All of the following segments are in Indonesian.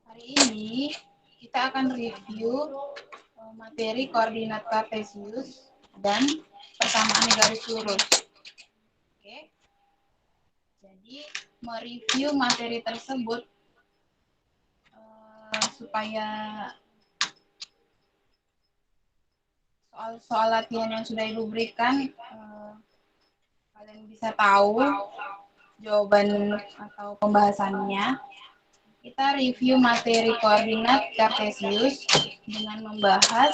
Hari ini kita akan review materi koordinat kartesius dan persamaan garis lurus. Oke. Jadi mereview materi tersebut supaya soal-soal latihan yang sudah Ibu berikan kalian bisa tahu jawaban atau pembahasannya. Kita review materi koordinat kartesius dengan membahas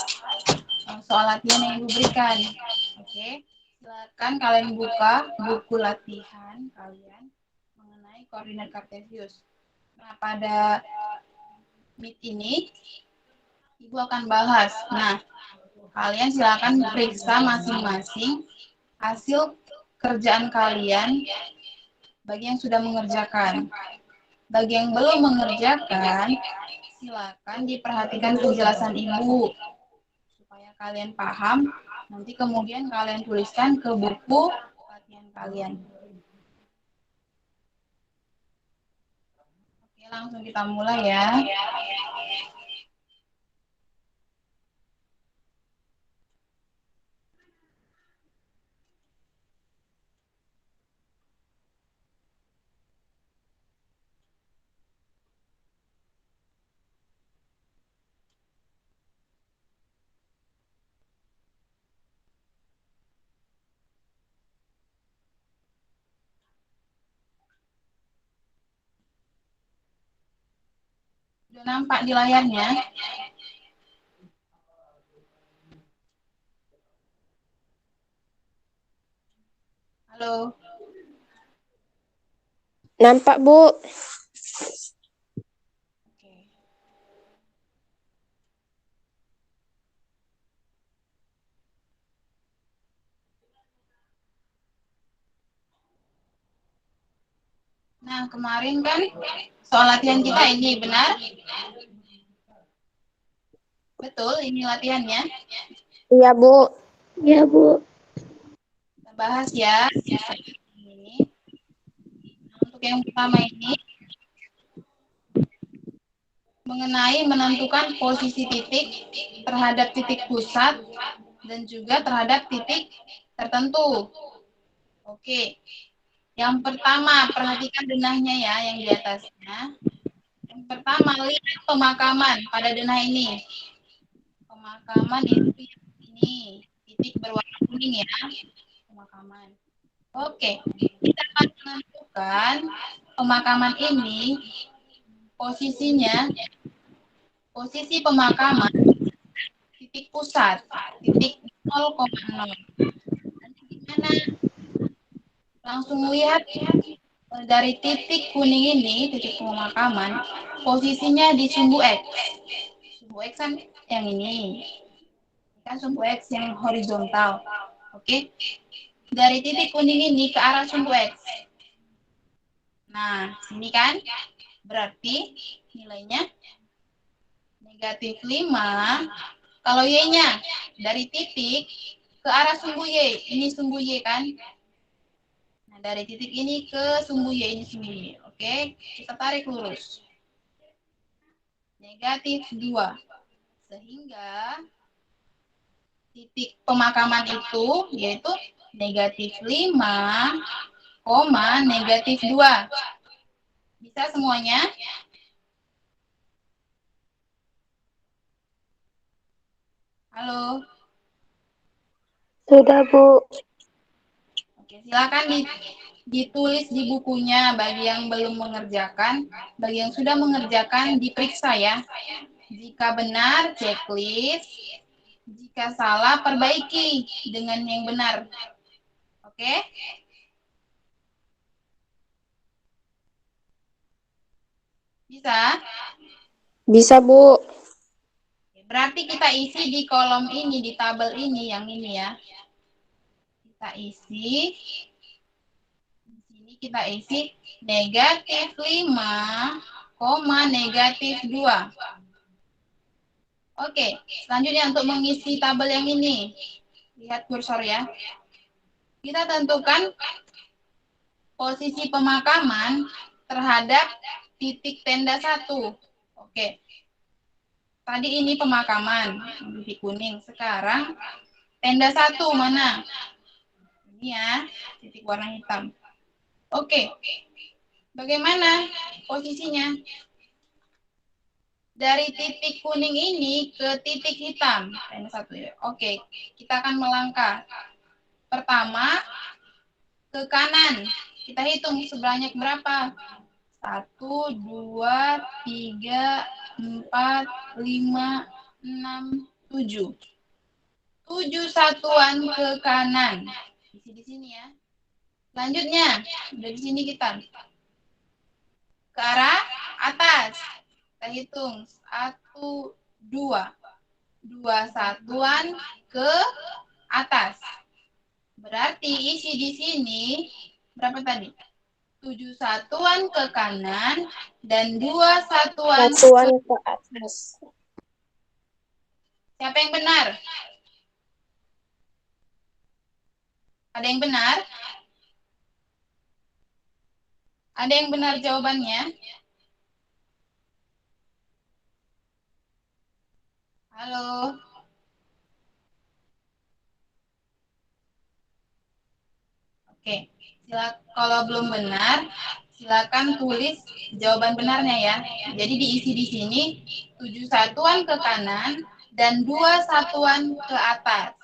soal latihan yang Ibu berikan. Oke, silakan kalian buka buku latihan kalian mengenai koordinat kartesius. Nah, pada Meet ini Ibu akan bahas. Nah, kalian silakan periksa masing-masing hasil kerjaan kalian bagi yang sudah mengerjakan. Bagi yang belum mengerjakan, silakan diperhatikan penjelasan Ibu supaya kalian paham. Nanti kemudian kalian tuliskan ke buku latihan kalian. Oke, langsung kita mulai ya. Sudah nampak di layarnya? Halo? Nampak, Bu. Oke. Nah, kemarin kan soal latihan kita ini, benar? Betul, ini latihannya. Iya, Bu. Iya, Bu. Kita bahas ya. Ini. Untuk yang pertama ini, mengenai menentukan posisi titik terhadap titik pusat dan juga terhadap titik tertentu. Oke. Yang pertama, perhatikan denahnya ya, yang di atasnya. Yang pertama, lihat pemakaman pada denah ini. Pemakaman itu ini, titik berwarna kuning ya, pemakaman. Oke, kita akan menentukan pemakaman ini, posisi pemakaman titik pusat, titik 0,0. Nanti gimana? Langsung lihat dari titik kuning ini, titik pemakaman, posisinya di sumbu X. Sumbu X kan yang ini. Kan sumbu X yang horizontal. Oke. Dari titik kuning ini ke arah sumbu X. Nah, sini kan berarti nilainya negatif 5. Kalau Y-nya dari titik ke arah sumbu Y, ini sumbu Y kan? Nah, dari titik ini ke sumbu Y, ini sumbu Y. Oke, kita tarik lurus. Negatif 2. Sehingga titik pemakaman itu yaitu negatif 5, negatif 2. Bisa semuanya? Halo? Sudah, Bu. Oke, silakan ditulis di bukunya bagi yang belum mengerjakan. Bagi yang sudah mengerjakan, diperiksa ya. Jika benar, checklist. Jika salah, perbaiki dengan yang benar. Oke? Bisa? Bisa, Bu. Berarti kita isi di kolom ini, di tabel ini, yang ini ya. Kita isi. Di sini kita isi negatif 5, negatif 2. Oke, selanjutnya untuk mengisi tabel yang ini. Lihat kursor ya. Kita tentukan posisi pemakaman terhadap titik tenda 1. Oke. Tadi ini pemakaman, titik kuning. Sekarang tenda 1 mana? Ini ya, titik warna hitam. Oke. Bagaimana posisinya? Dari titik kuning ini ke titik hitam. Tenda 1 ya. Oke, kita akan melangkah. Pertama, ke kanan. Kita hitung sebanyak berapa? 1, 2, 3, 4, 5, 6, 7. 7 satuan ke kanan. Isi di sini ya. Selanjutnya, dari sini kita ke arah atas. Kita hitung 1, 2. 2 satuan ke atas. Berarti isi di sini berapa tadi? 7 satuan ke kanan dan 2 satuan Satuan ke atas. Siapa yang benar? Ada yang benar? Ada yang benar jawabannya? Halo? Oke, kalau belum benar, silakan tulis jawaban benarnya ya. Jadi diisi di sini 7 satuan ke kanan dan 2 satuan ke atas.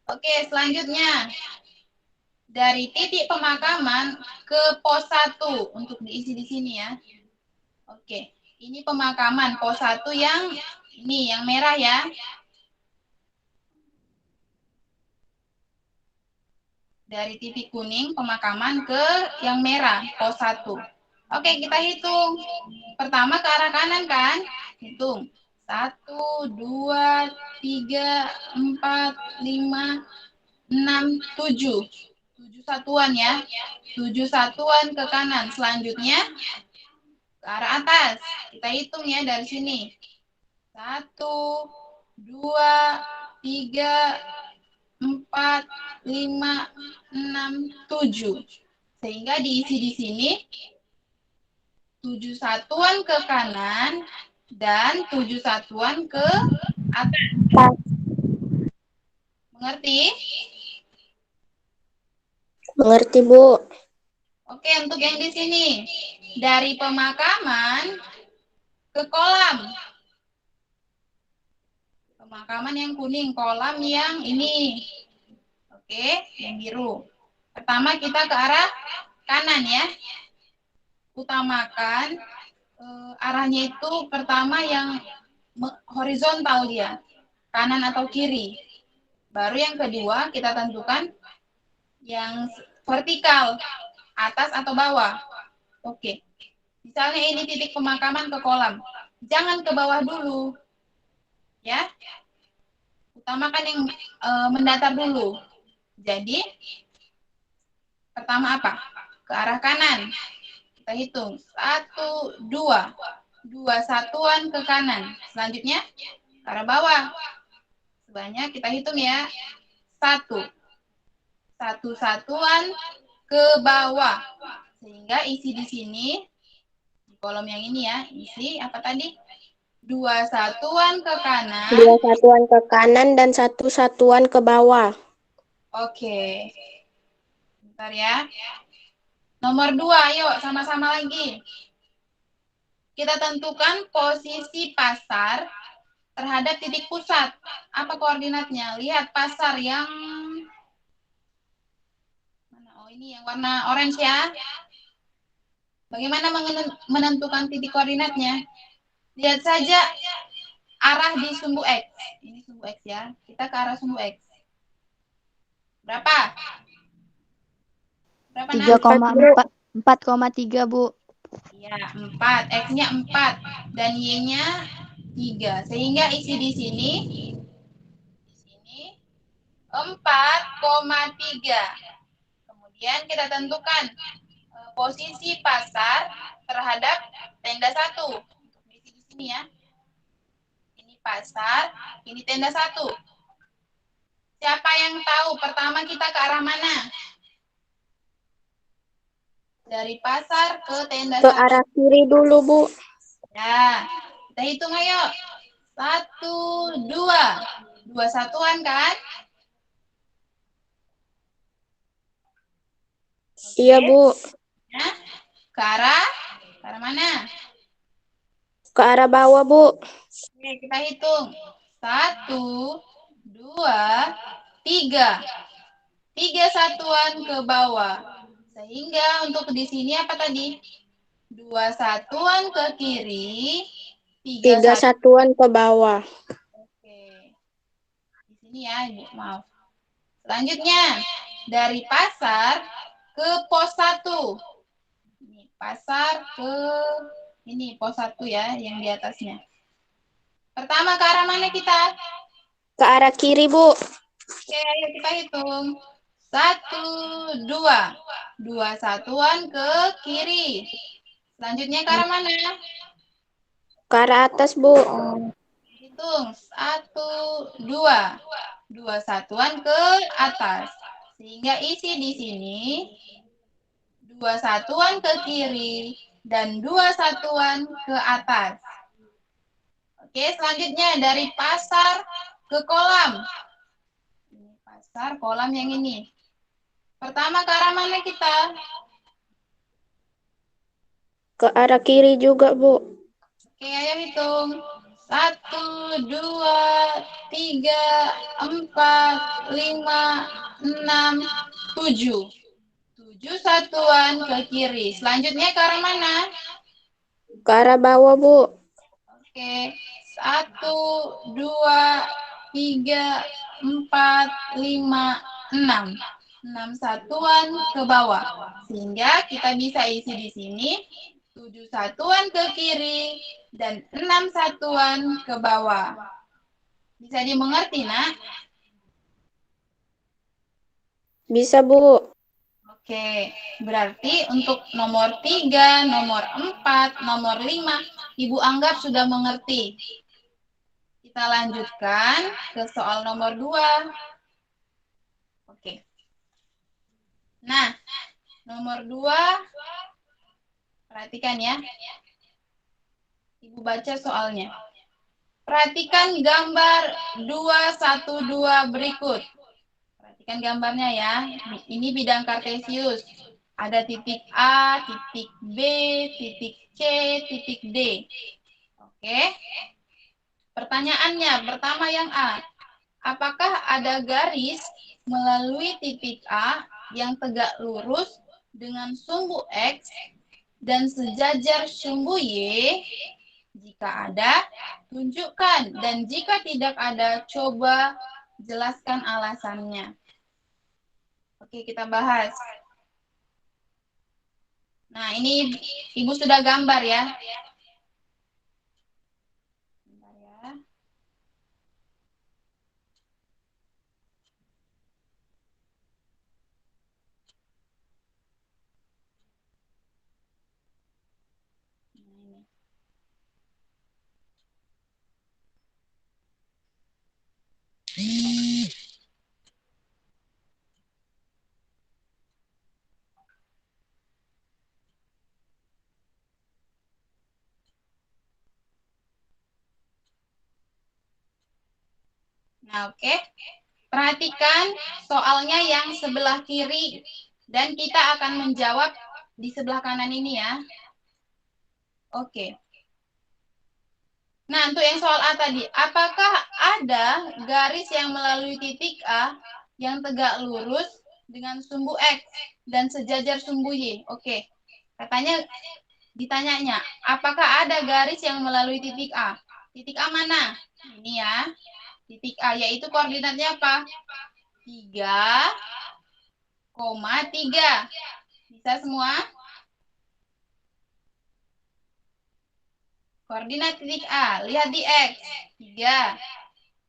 Oke, selanjutnya dari titik pemakaman ke pos 1 untuk diisi di sini ya. Oke, ini pemakaman pos 1 yang ini yang merah ya. Dari titik kuning pemakaman ke yang merah pos 1. Oke, kita hitung. Pertama ke arah kanan kan? Hitung. 1, 2, 3, 4, 5, 6, 7. 7 satuan ya. 7 satuan ke kanan. Selanjutnya ke arah atas. Kita hitung ya dari sini. 1, 2, 3, 4, 5, 6, 7. Sehingga diisi di sini 7 satuan ke kanan dan 7 satuan ke atas. Mengerti? Mengerti, Bu. Oke, untuk yang di sini. Dari pemakaman ke kolam. Pemakaman yang kuning, kolam yang ini. Oke, yang biru. Pertama kita ke arah kanan ya. Utamakan arahnya itu pertama yang horizontal dia. Kanan atau kiri. Baru yang kedua kita tentukan yang vertikal, atas atau bawah. Oke. Misalnya ini titik pemakaman ke kolam. Jangan ke bawah dulu. Ya. Utamakan yang mendatar dulu. Jadi, pertama apa? Ke arah kanan. Kita hitung. 1, 2. 2 satuan ke kanan. Selanjutnya, ke arah bawah. Sebanyak kita hitung ya. 1. 1 satuan ke bawah. Sehingga isi di sini, di kolom yang ini ya, isi apa tadi? 2 satuan ke kanan. 2 satuan ke kanan dan 1 satuan ke bawah. Oke. Bentar ya. Nomor 2, yuk sama-sama lagi. Kita tentukan posisi pasar terhadap titik pusat. Apa koordinatnya? Lihat pasar yang mana? Oh, ini yang warna orange ya. Bagaimana menentukan titik koordinatnya? Lihat saja arah di sumbu X. Ini sumbu X ya. Kita ke arah sumbu X. Berapa? Berapa, Nak? 4,3, Bu. Ya, 4. X-nya 4 dan Y-nya 3. Sehingga isi di sini 4,3. Kemudian kita tentukan posisi pasar terhadap tenda 1. Isi di sini ya. Ini pasar, ini tenda 1. Siapa yang tahu pertama kita ke arah mana? Dari pasar ke tenda 1. Ke arah kiri dulu, Bu. Ya, kita Kita hitung ayo. 1, 2. 2 satuan kan? Iya, Bu. Nah, ke arah mana? Ke arah bawah, Bu. Oke, kita hitung. 1, 2, 3. 3 satuan ke bawah. Sehingga untuk di sini apa tadi? 2 satuan ke kiri, 3 3 satuan. satuan ke bawah. Oke. Di sini ya, Ibu, maaf. Selanjutnya, dari pasar ke pos 1. Ini pasar ke ini pos 1 ya, yang di atasnya. Pertama ke arah mana kita? Ke arah kiri, Bu. Oke, ayo kita hitung. 1, 2. 2 satuan ke kiri. Selanjutnya ke arah mana? Ke arah atas, Bu. Hitung. 1, 2. 2 satuan ke atas. Sehingga isi di sini 2 satuan ke kiri dan 2 satuan ke atas. Oke, selanjutnya dari pasar ke kolam. Ini pasar, kolam yang ini. Pertama ke arah mana kita? Ke arah kiri juga, Bu. Oke, ayo hitung. 1, 2, 3, 4, 5, 6, 7. 7 satuan ke kiri. Selanjutnya ke arah mana? Ke arah bawah, Bu. Oke, 1, 2, 3, 4, 5, 6. 6 satuan ke bawah. Sehingga kita bisa isi di sini 7 satuan ke kiri dan 6 satuan ke bawah. Bisa dimengerti, Nak? Bisa, Bu. Oke, berarti untuk nomor 3, nomor 4, nomor 5, Ibu anggap sudah mengerti. Kita lanjutkan ke soal nomor 2. Oke. Nah, nomor 2, perhatikan ya. Ibu baca soalnya. Perhatikan gambar 212 berikut. Perhatikan gambarnya ya. Ini bidang kartesius. Ada titik A, titik B, titik C, titik D. Oke. Pertanyaannya, pertama yang A. Apakah ada garis melalui titik A yang tegak lurus dengan sumbu X dan sejajar sumbu Y? Jika ada, tunjukkan. Dan jika tidak ada, coba jelaskan alasannya. Oke, kita bahas. Nah, ini Ibu sudah gambar ya. Bentar ya. Nah, ini. Nah, oke. Perhatikan soalnya yang sebelah kiri dan kita akan menjawab di sebelah kanan ini ya. Oke. Nah, untuk yang soal A tadi, apakah ada garis yang melalui titik A yang tegak lurus dengan sumbu X dan sejajar sumbu Y? Oke. Katanya ditanyanya, apakah ada garis yang melalui titik A? Titik A mana? Ini ya. Titik A yaitu koordinatnya apa? 3,3. Bisa semua? Koordinat titik A, lihat di X, 3.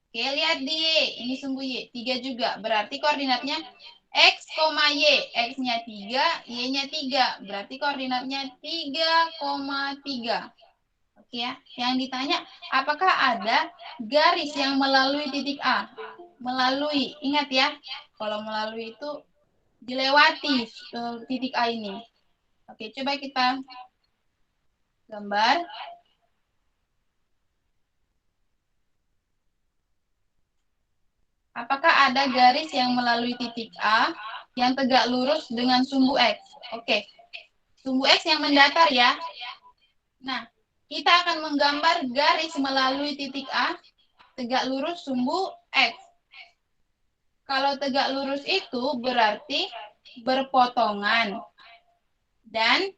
Oke, lihat di Y, ini sumbu Y, 3 juga. Berarti koordinatnya X, Y. X-nya 3, Y-nya 3. Berarti koordinatnya 3,3. Oke ya, yang ditanya, apakah ada garis yang melalui titik A? Melalui, ingat ya, kalau melalui itu dilewati titik A ini. Oke, coba kita gambar. Apakah ada garis yang melalui titik A yang tegak lurus dengan sumbu X? Oke. Sumbu X yang mendatar ya. Nah, kita akan menggambar garis melalui titik A tegak lurus sumbu X. Kalau tegak lurus itu berarti berpotongan. Dan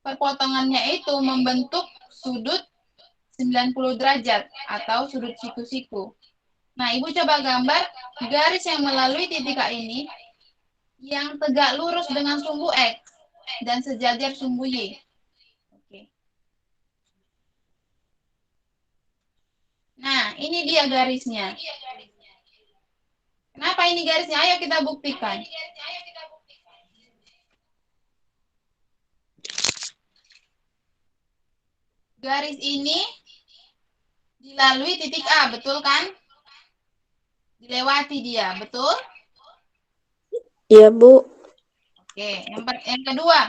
perpotongannya itu membentuk sudut 90 derajat atau sudut siku-siku. Nah, Ibu coba gambar garis yang melalui titik A ini yang tegak lurus dengan sumbu X dan sejajar sumbu Y. Oke. Nah, ini dia garisnya. Kenapa ini garisnya? Ayo kita buktikan. Garis ini dilalui titik A, betul kan? Dilewati dia, betul? Iya, Bu. Oke, yang kedua,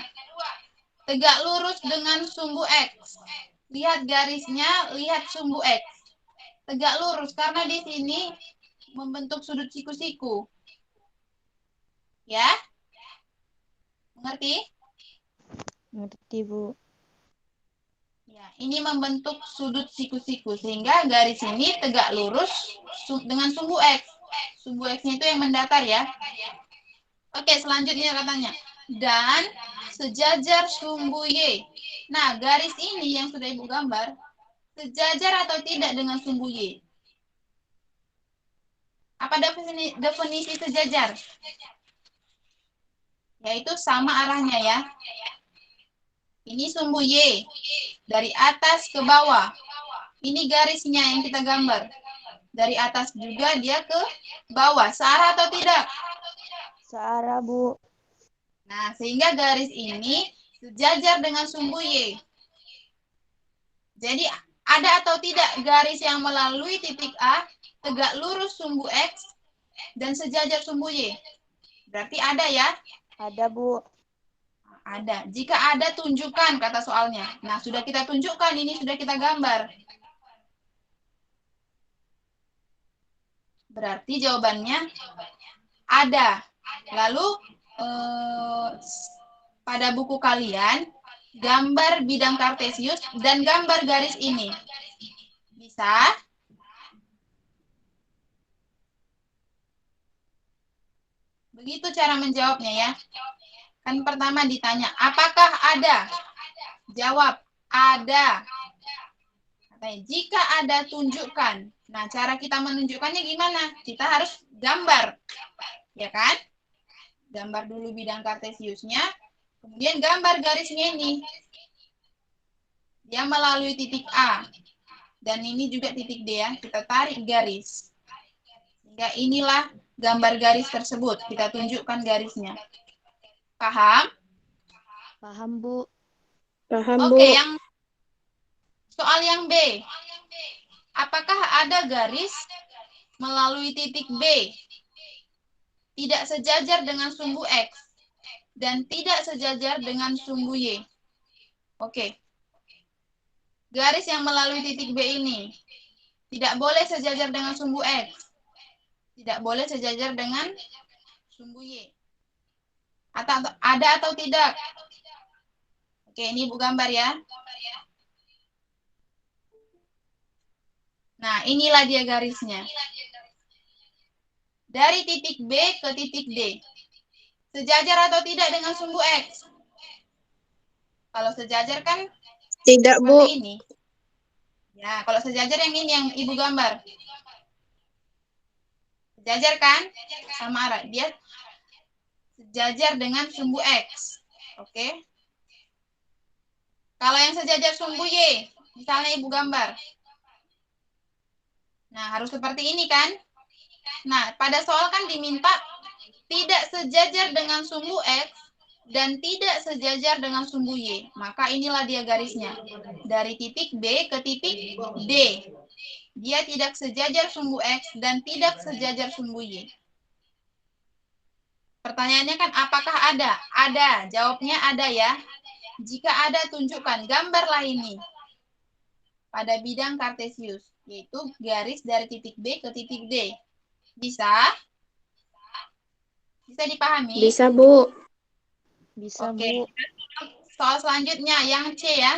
tegak lurus dengan sumbu X. Lihat garisnya, lihat sumbu X. Tegak lurus karena di sini membentuk sudut siku-siku. Ya? Mengerti? Ngerti, Bu. Ya, ini membentuk sudut siku-siku sehingga garis ini tegak lurus dengan sumbu X. Sumbu X-nya itu yang mendatar ya. Oke, selanjutnya katanya. Dan sejajar sumbu Y. Nah, garis ini yang sudah Ibu gambar, sejajar atau tidak dengan sumbu Y? Apa definisi sejajar? Yaitu sama arahnya ya. Ini sumbu Y. Dari atas ke bawah. Ini garisnya yang kita gambar. Dari atas juga dia ke bawah. Searah atau tidak? Searah, Bu. Nah, sehingga garis ini sejajar dengan sumbu Y. Jadi, ada atau tidak garis yang melalui titik A, tegak lurus sumbu X, dan sejajar sumbu Y? Berarti ada ya? Ada, Bu. Ada. Jika ada, tunjukkan, kata soalnya. Nah, sudah kita tunjukkan, ini sudah kita gambar. Berarti jawabannya ada. Lalu, pada buku kalian, gambar bidang kartesius dan gambar garis ini. Bisa? Begitu cara menjawabnya ya. Kan pertama ditanya, apakah ada? Jawab, ada. Katanya, jika ada, tunjukkan. Nah, cara kita menunjukkannya gimana? Kita harus gambar. Ya kan? Gambar dulu bidang kartesiusnya. Kemudian gambar garisnya ini. Dia melalui titik A. Dan ini juga titik D ya. Kita tarik garis. Sehingga inilah gambar garis tersebut. Kita tunjukkan garisnya. Paham? Paham, Bu. Paham, Oke, Bu. yang soal yang B. Apakah ada garis melalui titik B tidak sejajar dengan sumbu X dan tidak sejajar dengan sumbu Y? Oke. Garis yang melalui titik B ini tidak boleh sejajar dengan sumbu X. Tidak boleh sejajar dengan sumbu Y. Ada atau tidak? Oke, ini Ibu gambar ya. Nah, inilah dia garisnya. Dari titik B ke titik D. Sejajar atau tidak dengan sumbu X? Kalau sejajar kan Tidak, Bu. seperti ini. Ya, kalau sejajar yang ini yang Ibu gambar. Sejajar kan? Sama arah. Dia sejajar dengan sumbu X. Oke. Kalau yang sejajar sumbu Y, misalnya Ibu gambar. Nah, harus seperti ini kan? Nah, pada soal kan diminta tidak sejajar dengan sumbu X dan tidak sejajar dengan sumbu Y. Maka inilah dia garisnya. Dari titik B ke titik D. Dia tidak sejajar sumbu X dan tidak sejajar sumbu Y. Pertanyaannya kan apakah ada? Ada. Jawabnya ada ya. Jika ada, tunjukkan. Gambarlah ini. Pada bidang kartesius. Yaitu garis dari titik B ke titik D. Bisa? Bisa dipahami? Bisa, Bu. Bisa, Oke. Bu. Soal selanjutnya, yang C ya.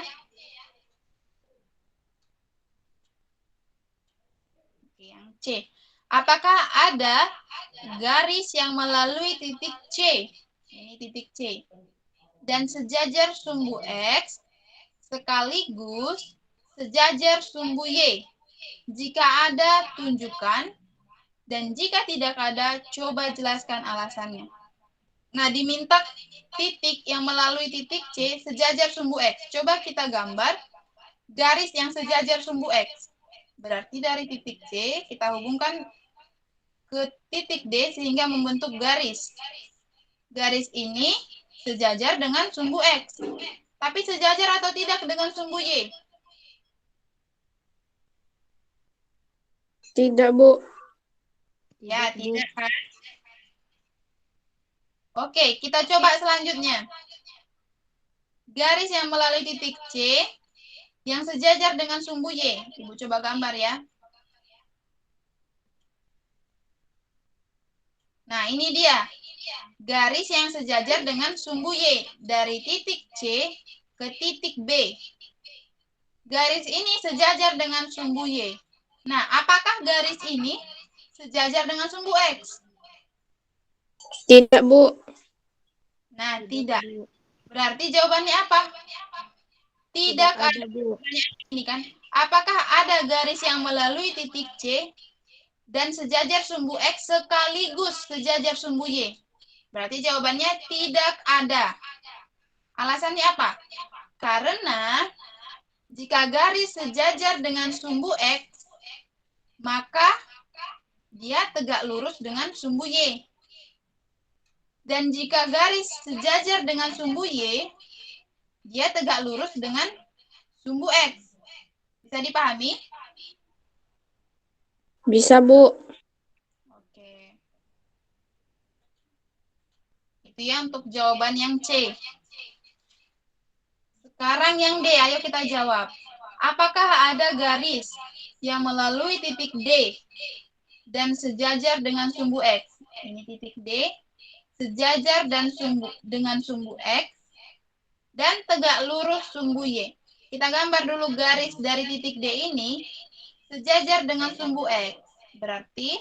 Oke, yang C. Apakah ada garis yang melalui titik C? Ini titik C. Dan sejajar sumbu X sekaligus sejajar sumbu Y. Jika ada, tunjukkan. Dan jika tidak ada, coba jelaskan alasannya. Nah, diminta titik yang melalui titik C sejajar sumbu X. Coba kita gambar garis yang sejajar sumbu X. Berarti dari titik C kita hubungkan ke titik D sehingga membentuk garis. Garis ini sejajar dengan sumbu X. Tapi sejajar atau tidak dengan sumbu Y? Tidak, Bu. Ya, Tidak, Bu. tidak kan? Oke, kita coba selanjutnya. Garis yang melalui titik C yang sejajar dengan sumbu Y. Ibu coba gambar ya. Nah, ini dia. Garis yang sejajar dengan sumbu Y. Dari titik C ke titik B. Garis ini sejajar dengan sumbu Y. Nah, apakah garis ini sejajar dengan sumbu X? Tidak, Bu. Nah, Tidak, tidak. Bu. Berarti jawabannya apa? Tidak Tidak ada. ada, Bu. Ini kan. Apakah ada garis yang melalui titik C dan sejajar sumbu X sekaligus sejajar sumbu Y? Berarti jawabannya tidak ada. Alasannya apa? Karena jika garis sejajar dengan sumbu X, maka dia tegak lurus dengan sumbu Y. Dan jika garis sejajar dengan sumbu Y, dia tegak lurus dengan sumbu X. Bisa dipahami? Bisa, Bu. Oke. Itu ya untuk jawaban yang C. Sekarang yang D, ayo kita jawab. Apakah ada garis yang melalui titik D dan sejajar dengan sumbu X? Ini titik D, sejajar dengan sumbu X, dan tegak lurus sumbu Y. Kita gambar dulu garis dari titik D ini sejajar dengan sumbu X. Berarti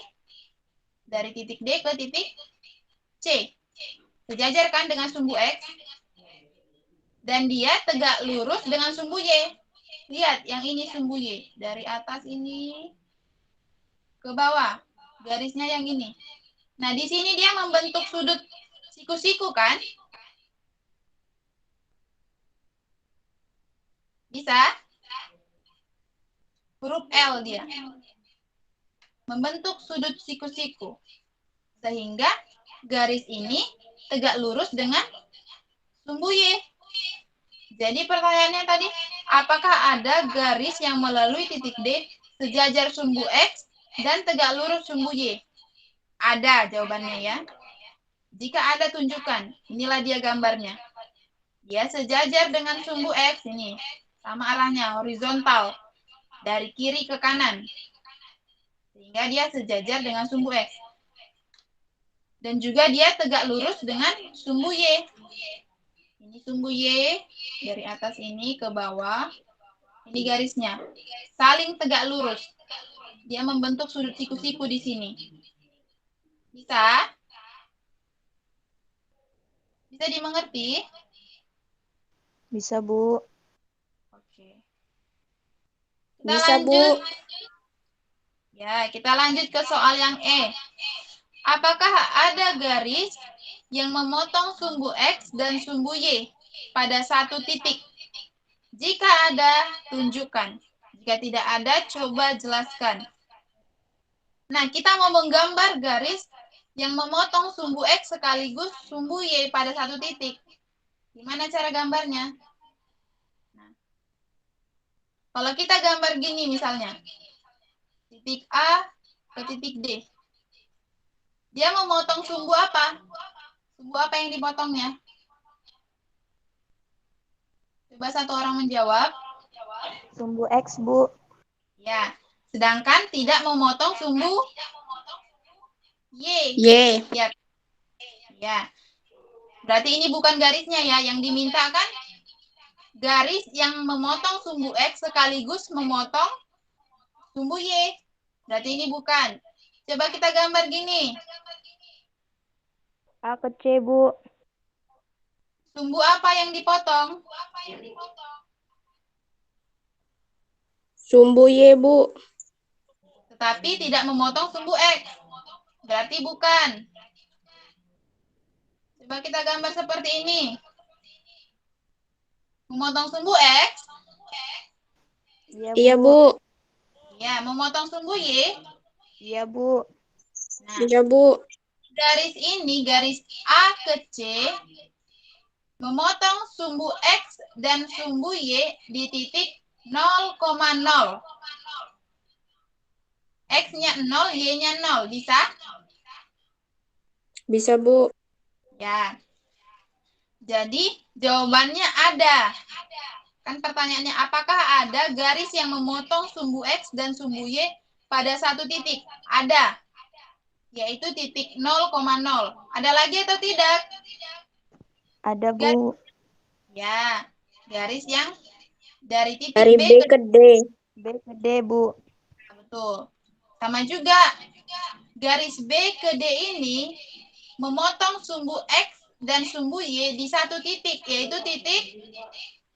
dari titik D ke titik C. Sejajar kan dengan sumbu X? Dan dia tegak lurus dengan sumbu Y. Lihat, yang ini sumbu Y. Dari atas ini ke bawah. Garisnya yang ini. Nah, di sini dia membentuk sudut siku-siku kan? Bisa? Huruf L dia. Membentuk sudut siku-siku. Sehingga garis ini tegak lurus dengan sumbu Y. Jadi pertanyaannya tadi, apakah ada garis yang melalui titik D sejajar sumbu X dan tegak lurus sumbu Y? Ada jawabannya ya. Jika ada, tunjukkan. Inilah dia gambarnya. Dia sejajar dengan sumbu X ini. Sama arahnya, horizontal. Dari kiri ke kanan. Sehingga dia sejajar dengan sumbu X. Dan juga dia tegak lurus dengan sumbu Y. Ini sumbu Y. Dari atas ini ke bawah. Ini garisnya. Saling tegak lurus. Dia membentuk sudut siku-siku di sini. Bisa? Bisa dimengerti? Bisa, Bu. Oke. Kita Bisa, Bu. lanjut. Ya, kita lanjut ke soal yang E. Apakah ada garis yang memotong sumbu X dan sumbu Y pada satu titik? Jika ada, tunjukkan. Jika tidak ada, coba jelaskan. Nah, kita mau menggambar garis yang memotong sumbu X sekaligus sumbu Y pada satu titik. Gimana cara gambarnya? Nah, kalau kita gambar gini misalnya. Titik A ke titik D. Dia memotong sumbu apa? Sumbu apa yang dipotongnya? Coba satu orang menjawab. Sumbu X, Bu. Ya, sedangkan tidak memotong sumbu Y. Y. Ya. Ya. Berarti ini bukan garisnya ya. Yang diminta kan garis yang memotong sumbu X sekaligus memotong sumbu Y. Berarti ini bukan. Coba kita gambar gini. A ke C, Bu. Sumbu apa yang dipotong? Sumbu Y, Bu. Tetapi tidak memotong sumbu X. Berarti bukan. Coba kita gambar seperti ini. Memotong sumbu X. Iya, Iya, Bu. Bu. Ya, memotong sumbu Y. Iya, Bu. Nah, Iya, Bu. garis ini, garis A ke C, memotong sumbu X dan sumbu Y di titik 0,0. X-nya 0, Y-nya 0. Bisa? Bisa, Bu. Ya. Jadi, jawabannya ada. Kan pertanyaannya, apakah ada garis yang memotong sumbu X dan sumbu Y pada satu titik? Ada. Yaitu titik 0,0. Ada lagi atau tidak? Ada, Bu. Ya, garis yang dari titik Dari B B ke ke D. B ke D, Bu. betul. Sama juga garis B ke D ini memotong sumbu X dan sumbu Y di satu titik, yaitu titik.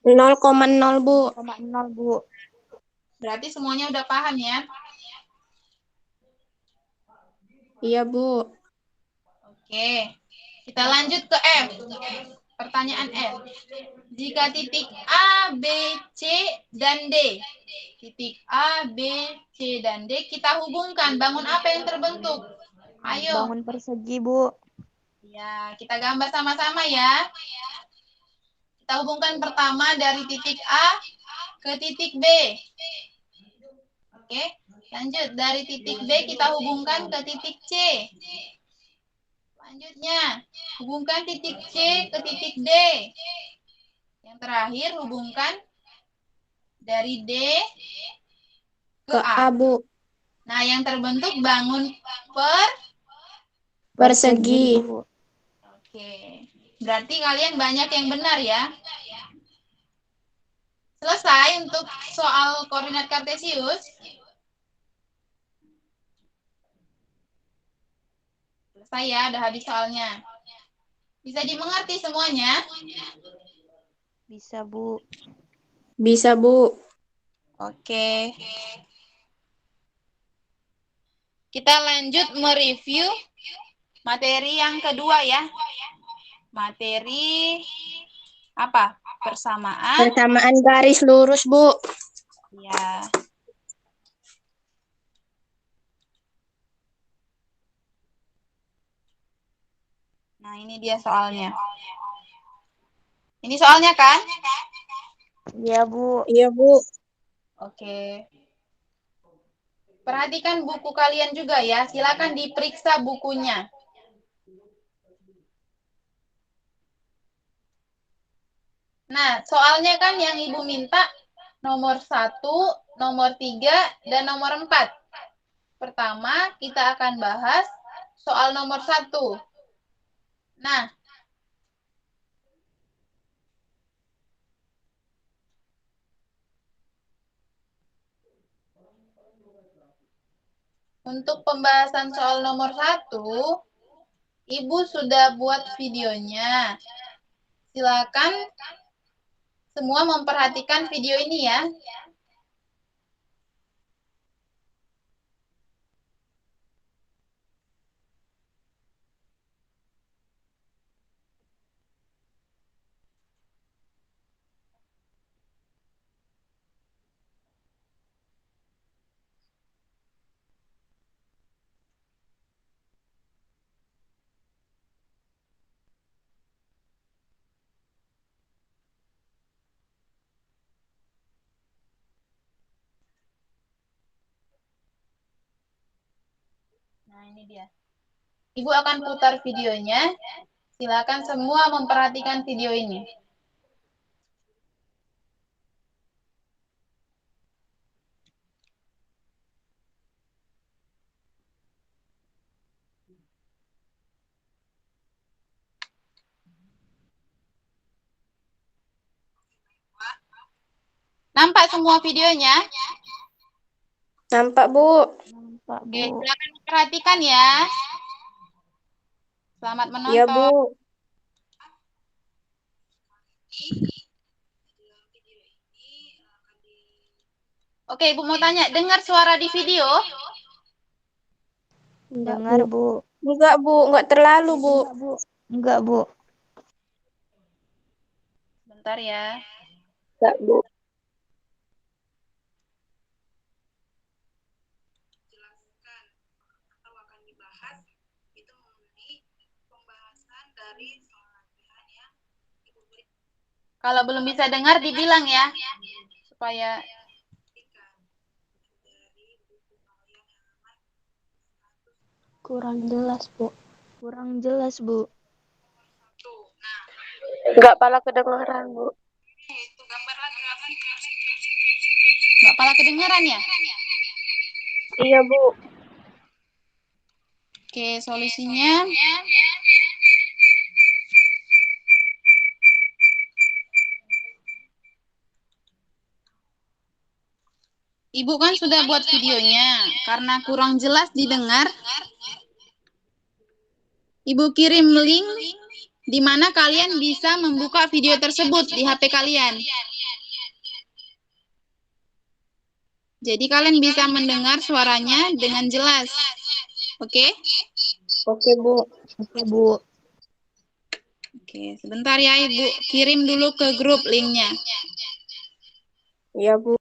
0,0, Bu. 0,0, Bu. Berarti semuanya udah paham ya? Iya, Bu. Oke. Kita lanjut ke F. Pertanyaan F. Jika titik A, B, C, dan D. Titik A, B, C, dan D kita hubungkan. Bangun apa yang terbentuk? Ayo. Bangun persegi, Bu. Ya, kita gambar sama-sama ya. Kita hubungkan pertama dari titik A ke titik B. Oke, lanjut. Dari titik B kita hubungkan ke titik C. Selanjutnya, hubungkan titik C ke titik D. Yang terakhir, hubungkan dari D ke Ke A. A, Bu. Nah, yang terbentuk bangun Persegi. Bu. Oke. Berarti kalian banyak yang benar ya. Selesai untuk soal koordinat kartesius. Selesai ya, udah habis soalnya. Bisa dimengerti semuanya? Bisa, Bu. Bisa, Bu. Oke. Kita lanjut mereview materi yang kedua ya. Materi apa? Persamaan. Persamaan garis lurus, Bu. Ya. Nah, ini dia soalnya. Ini soalnya kan? Iya, Bu. Iya, Bu. Oke. Perhatikan buku kalian juga ya. Silakan diperiksa bukunya. Nah, soalnya kan yang Ibu minta nomor 1, nomor 3, dan nomor 4. Pertama, kita akan bahas soal nomor 1. Nah, untuk pembahasan soal nomor 1, Ibu sudah buat videonya. Silakan semua memperhatikan video ini ya. Nah, ini dia. Ibu akan putar videonya. Silakan semua memperhatikan video ini. Nampak semua videonya? Nampak, Bu. Nampak, Oke, Bu. silakan perhatikan ya. Selamat Iya, menonton. Bu. Oke, Ibu mau tanya, dengar suara di video? Enggak, Dengar, Bu. Bu. Enggak, Bu. Enggak terlalu, Bu. Enggak, Bu. Enggak, Bu. Bentar ya. Enggak, Bu. Kalau belum bisa dengar dibilang ya, supaya Kurang jelas, Bu. Kurang jelas, Bu. Enggak pala kedengeran, Bu. nggak pala kedengeran ya. Iya, Bu. Oke, solusinya Ibu kan sudah buat videonya, karena kurang jelas didengar. Ibu kirim link di mana kalian bisa membuka video tersebut di HP kalian. Jadi kalian bisa mendengar suaranya dengan jelas. Oke? Oke, Bu. Oke, Bu. Oke, sebentar ya Ibu. Kirim dulu ke grup linknya. Iya, Bu.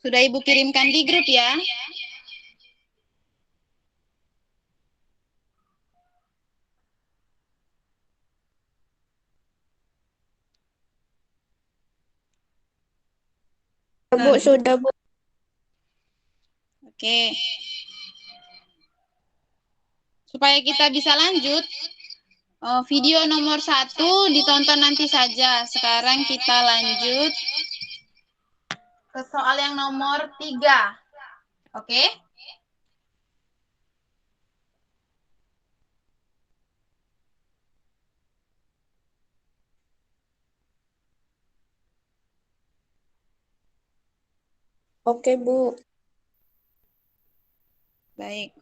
Sudah Ibu kirimkan di grup ya. Bu, sudah, Bu. Oke. Supaya kita bisa lanjut, video nomor 1 ditonton nanti saja. Sekarang kita lanjut ke soal yang nomor 3. Oke? Oke, Bu. Baik.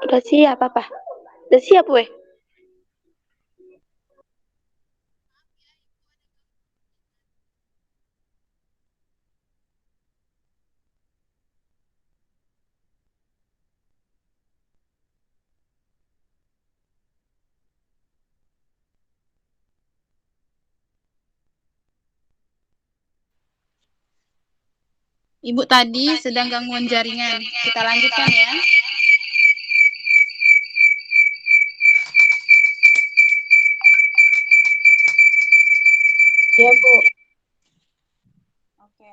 Udah siap apa? Udah siap weh. Ibu tadi sedang gangguan jaringan. Kita lanjutkan ya. Iya, Bu. Oke.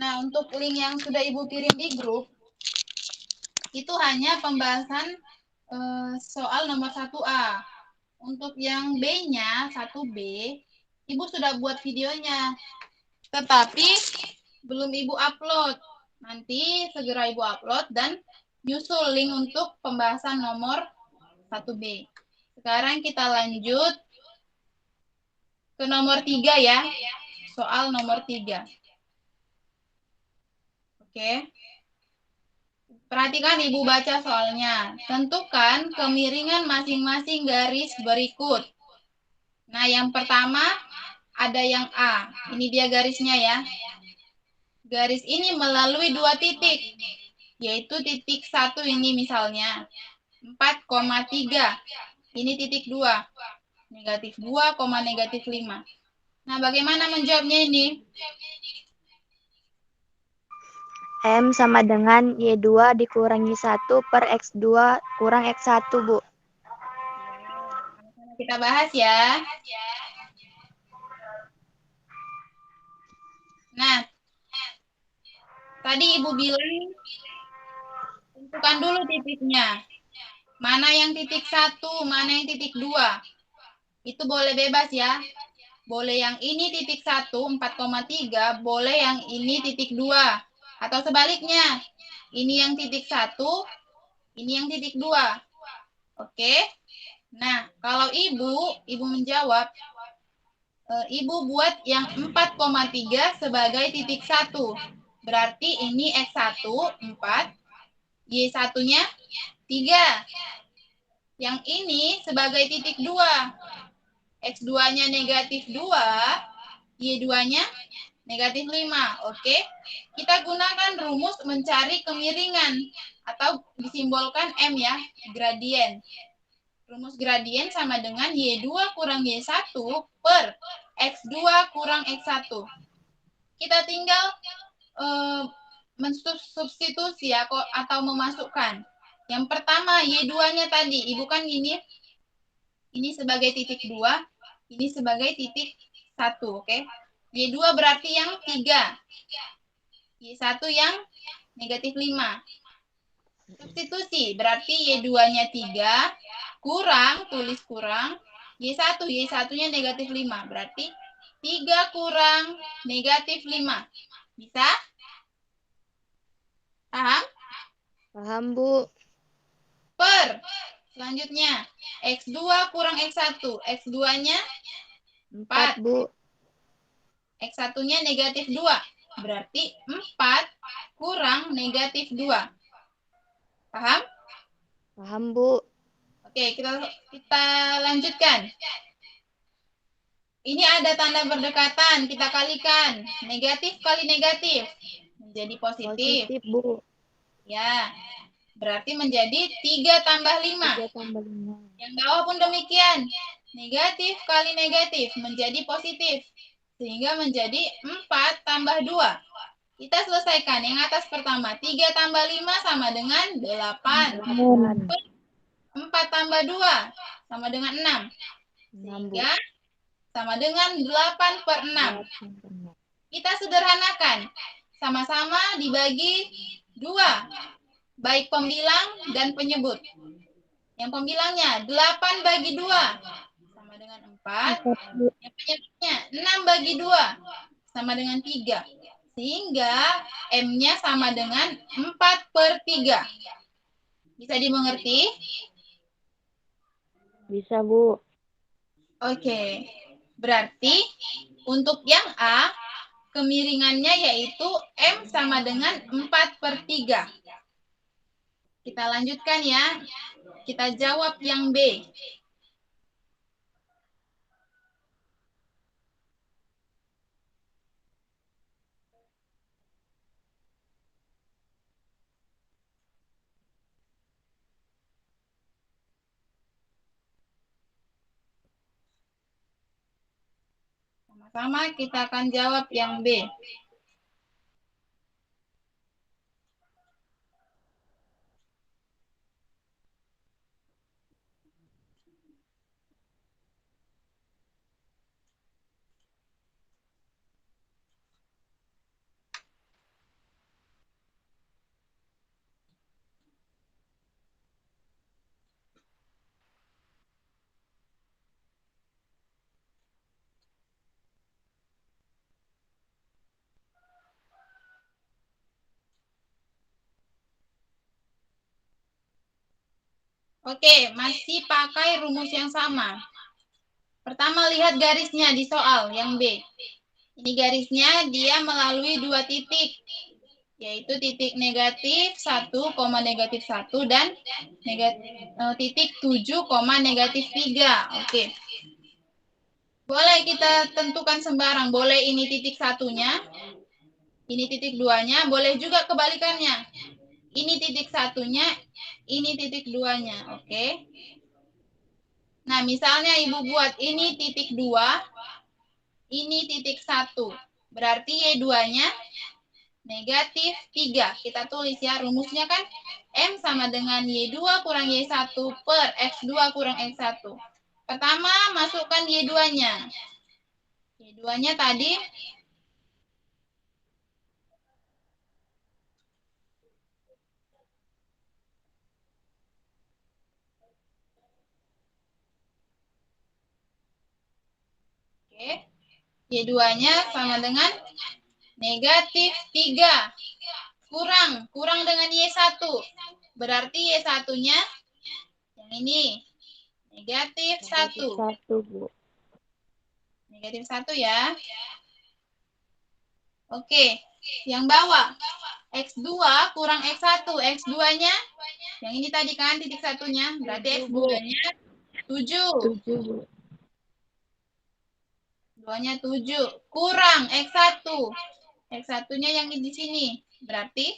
Nah, untuk link yang sudah Ibu kirim di grup, itu hanya pembahasan soal nomor 1A. Untuk yang B-nya, 1B, Ibu sudah buat videonya. Tetapi belum Ibu upload. Nanti segera Ibu upload dan nyusul link untuk pembahasan nomor 1B. Sekarang kita lanjut ke nomor 3 ya. Soal nomor 3. Oke. Perhatikan Ibu baca soalnya. Tentukan kemiringan masing-masing garis berikut. Nah, yang pertama ada yang A. Ini dia garisnya ya. Garis ini melalui 2 titik. Yaitu titik 1 ini misalnya. 4,3. Ini titik 2. Negatif 2, negatif 5. Nah, bagaimana menjawabnya ini? M sama dengan Y2 dikurangi 1 per X2 kurang X1, Bu. Kita bahas ya. Nah, tadi Ibu bilang tentukan dulu titiknya. Mana yang titik 1, mana yang titik 2. Itu boleh bebas ya. Boleh yang ini titik 1, 4,3, boleh yang ini titik 2. Atau sebaliknya, ini yang titik 1, ini yang titik 2. Oke? Nah, kalau Ibu menjawab, Ibu buat yang 4,3 sebagai titik 1. Berarti ini X1, 4, Y1-nya 3. Yang ini sebagai titik 2. X2-nya negatif 2, Y2-nya negatif 5. Oke? Kita gunakan rumus mencari kemiringan atau disimbolkan M ya, gradien. Rumus gradien sama dengan Y2 kurang Y1 per X2 kurang X1. Kita tinggal mensubstitusi ya, atau memasukkan. Yang pertama, Y2-nya tadi. Ibu kan ini sebagai titik 2, ini sebagai titik 1, oke? Y2 berarti yang 3. Y1 yang negatif 5. Substitusi, berarti Y2-nya 3, kurang, tulis kurang, Y1, Y1-nya negatif 5. Berarti 3 kurang negatif 5. Bisa? Paham? Paham, Bu. Per. Selanjutnya, X2 kurang X1. X2-nya 4. 4, Bu. X1-nya negatif 2. Berarti 4 kurang negatif 2. Paham? Paham, Bu. Oke, kita lanjutkan. Ini ada tanda berdekatan, kita kalikan. Negatif kali negatif menjadi positif. Positif, Bu. Ya, berarti menjadi 3 tambah 5. 3 tambah 5. Yang bawah pun demikian. Negatif kali negatif menjadi positif. Sehingga menjadi 4 tambah 2. Kita selesaikan. Yang atas pertama. 3 tambah 5 sama dengan 8. 4 tambah 2 sama dengan 6. 6, Bu. Sehingga sama dengan 8 per 6. Kita sederhanakan. Sama-sama dibagi 2. Baik pembilang dan penyebut. Yang pembilangnya 8 bagi 2 sama dengan 4. 4. Yang penyebabnya 6 bagi 2 sama dengan 3. Sehingga M-nya sama dengan 4/3. Bisa dimengerti? Bisa, Bu. Oke. Berarti untuk yang A, kemiringannya yaitu M sama dengan 4/3. Kita lanjutkan ya. Kita jawab yang B. Sama-sama kita akan jawab yang B. Oke, masih pakai rumus yang sama. Pertama, lihat garisnya di soal yang B. Ini garisnya dia melalui 2 titik, yaitu titik negatif 1, negatif 1 dan titik 7, negatif 3. Oke. Boleh kita tentukan sembarang. Boleh ini titik satunya, ini titik 2-nya, boleh juga kebalikannya. Ini titik satunya, ini titik 2-nya. Oke. Nah, misalnya Ibu buat ini titik 2, ini titik 1. Berarti Y2-nya negatif 3. Kita tulis ya, rumusnya kan M sama dengan Y2 kurang Y1 per X2 kurang X1. Pertama, masukkan Y2-nya. Y2-nya tadi oke. Y2-nya sama dengan negatif 3. Kurang dengan Y1. Berarti Y1-nya yang ini. Negatif 1. Negatif 1, Bu. Negatif 1 ya. Oke. Yang bawah. X2 kurang X1. X2-nya yang ini tadi kan titik satunya. Berarti 7, Bu. X2-nya 7. 7, Bu. 2-nya 7. Kurang X1. X1-nya yang di sini. Berarti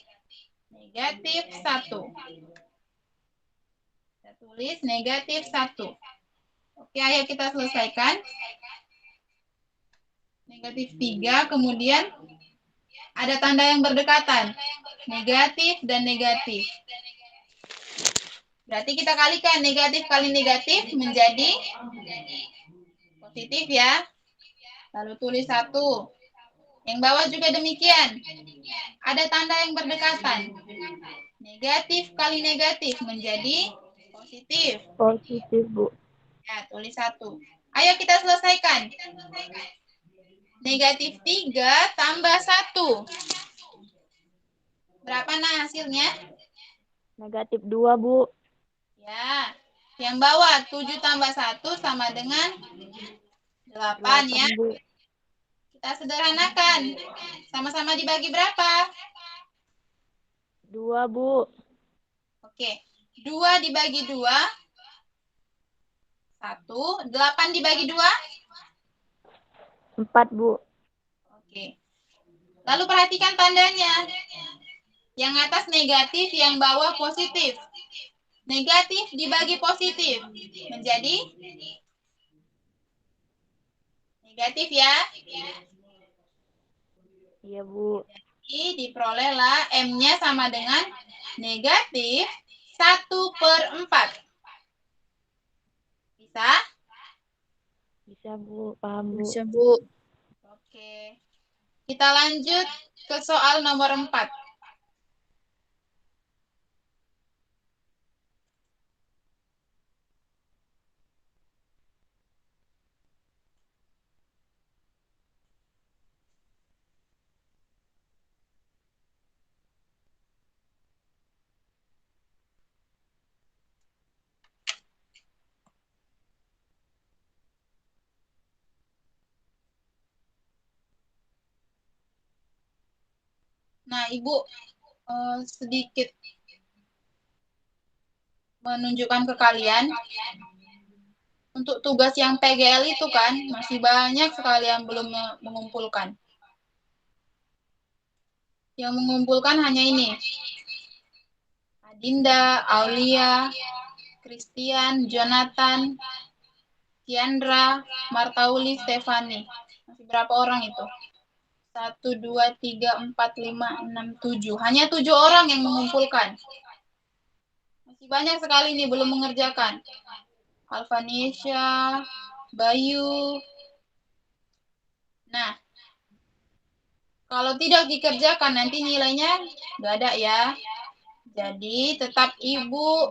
negatif 1. Kita tulis negatif 1. Oke, ayo kita selesaikan. Negatif 3, kemudian ada tanda yang berdekatan. Negatif dan negatif. Berarti kita kalikan negatif kali negatif menjadi positif ya. Lalu tulis 1. Yang bawah juga demikian. Ada tanda yang berdekatan. Negatif kali negatif menjadi positif. Positif, Bu. Ya, tulis 1. Ayo kita selesaikan. Negatif 3 tambah 1. Berapa nah hasilnya? Negatif 2, Bu. Ya, yang bawah 7 tambah 1 sama dengan 8 ya. 8, Bu. Kita sederhanakan. Sama-sama dibagi berapa? 2, Bu. Oke, 2 dibagi 2. 1. 8 dibagi 2. 4, Bu. Oke. Lalu perhatikan tandanya. Yang atas negatif, yang bawah positif. Negatif dibagi positif. Menjadi negatif ya. Iya, Bu. Jadi diperolehlah M-nya sama dengan negatif 1/4. Bisa? Bisa, Bu. Paham, Bu. Bisa, Bu. Oke. Kita lanjut ke soal nomor 4. Nah, Ibu sedikit menunjukkan ke kalian untuk tugas yang PGL itu kan masih banyak sekali yang belum mengumpulkan. Yang mengumpulkan hanya ini. Adinda, Aulia, Christian, Jonathan, Tiandra, Martauli, Stefani. Masih berapa orang itu? 1, 2, 3, 4, 5, 6, 7. Hanya 7 orang yang mengumpulkan. Masih banyak sekali nih belum mengerjakan. Alvanisha, Bayu. Nah, kalau tidak dikerjakan nanti nilainya nggak ada ya. Jadi tetap Ibu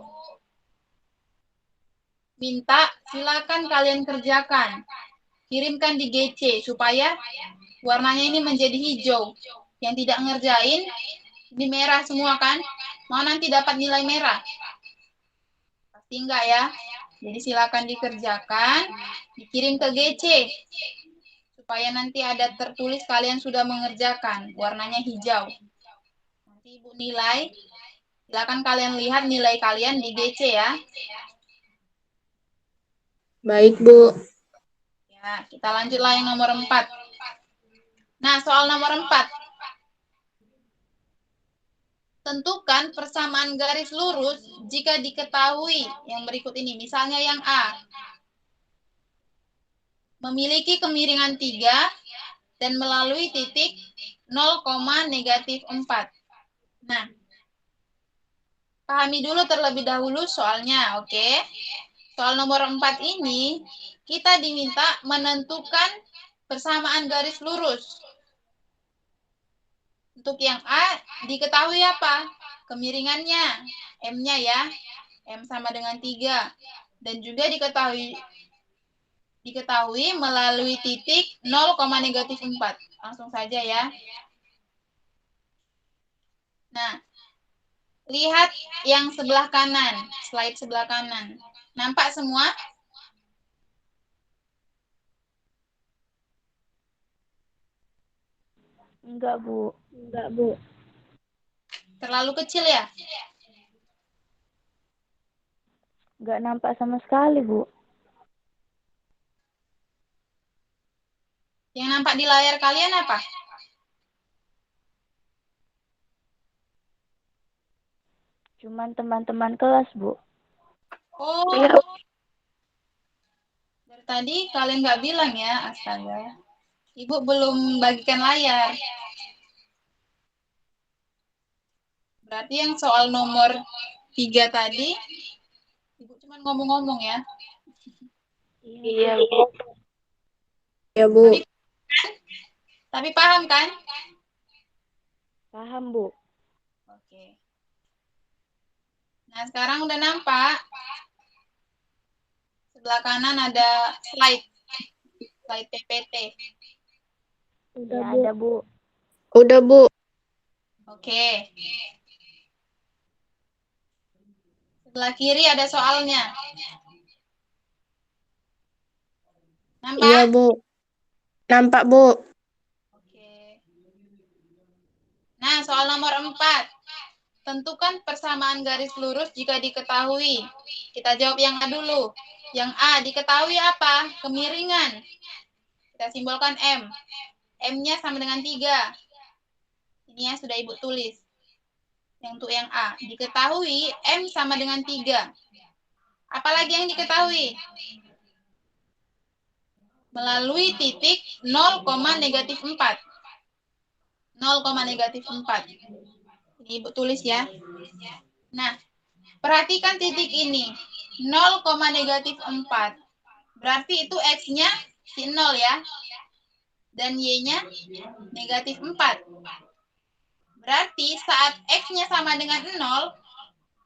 minta silakan kalian kerjakan. Kirimkan di GC supaya warnanya ini menjadi hijau. Yang tidak ngerjain ini merah semua kan? Mau nanti dapat nilai merah? Pasti enggak ya? Jadi silakan dikerjakan, dikirim ke GC supaya nanti ada tertulis kalian sudah mengerjakan, warnanya hijau. Nanti Ibu nilai, silakan kalian lihat nilai kalian di GC ya. Baik, Bu. Ya, kita lanjutlah yang nomor 4. Nah, soal nomor 4. Tentukan persamaan garis lurus jika diketahui yang berikut ini. Misalnya yang A. Memiliki kemiringan 3 dan melalui titik 0, negatif 4. Nah, pahami dulu terlebih dahulu soalnya, oke? Soal nomor 4 ini, kita diminta menentukan persamaan garis lurus. Untuk yang A, diketahui apa? Kemiringannya, M-nya ya. M sama dengan 3. Dan juga diketahui melalui titik 0, negatif 4. Langsung saja ya. Nah, lihat yang sebelah kanan, slide sebelah kanan. Nampak semua? Enggak, Bu. Terlalu kecil ya? Enggak nampak sama sekali, Bu. Yang nampak di layar kalian apa? Cuman teman-teman kelas, Bu. Oh, dari tadi kalian nggak bilang ya, astaga. Ibu belum bagikan layar. Berarti yang soal nomor 3 tadi, Ibu cuma ngomong-ngomong ya. Iya, Bu. Ya, Bu. Tapi paham kan? Paham, Bu. Oke. Nah, sekarang udah nampak. Sebelah kanan ada slide PPT. Ya, ada, Bu. Udah, Bu. Oke. Sebelah kiri ada soalnya. Nampak? Iya, Bu. Nampak, Bu. Oke. Nah, soal nomor 4. Tentukan persamaan garis lurus jika diketahui. Kita jawab yang A dulu. Yang A, diketahui apa? Kemiringan. Kita simbolkan M. M-nya sama dengan 3. Ini ya sudah Ibu tulis. Yang untuk yang A. Diketahui M sama dengan 3. Apalagi yang diketahui? Melalui titik 0, negatif 4. 0, negatif 4. Ini Ibu tulis ya. Nah, perhatikan titik ini. 0, negatif 4. Berarti itu X-nya si 0 ya. Dan Y-nya negatif 4. Berarti saat X-nya sama dengan 0,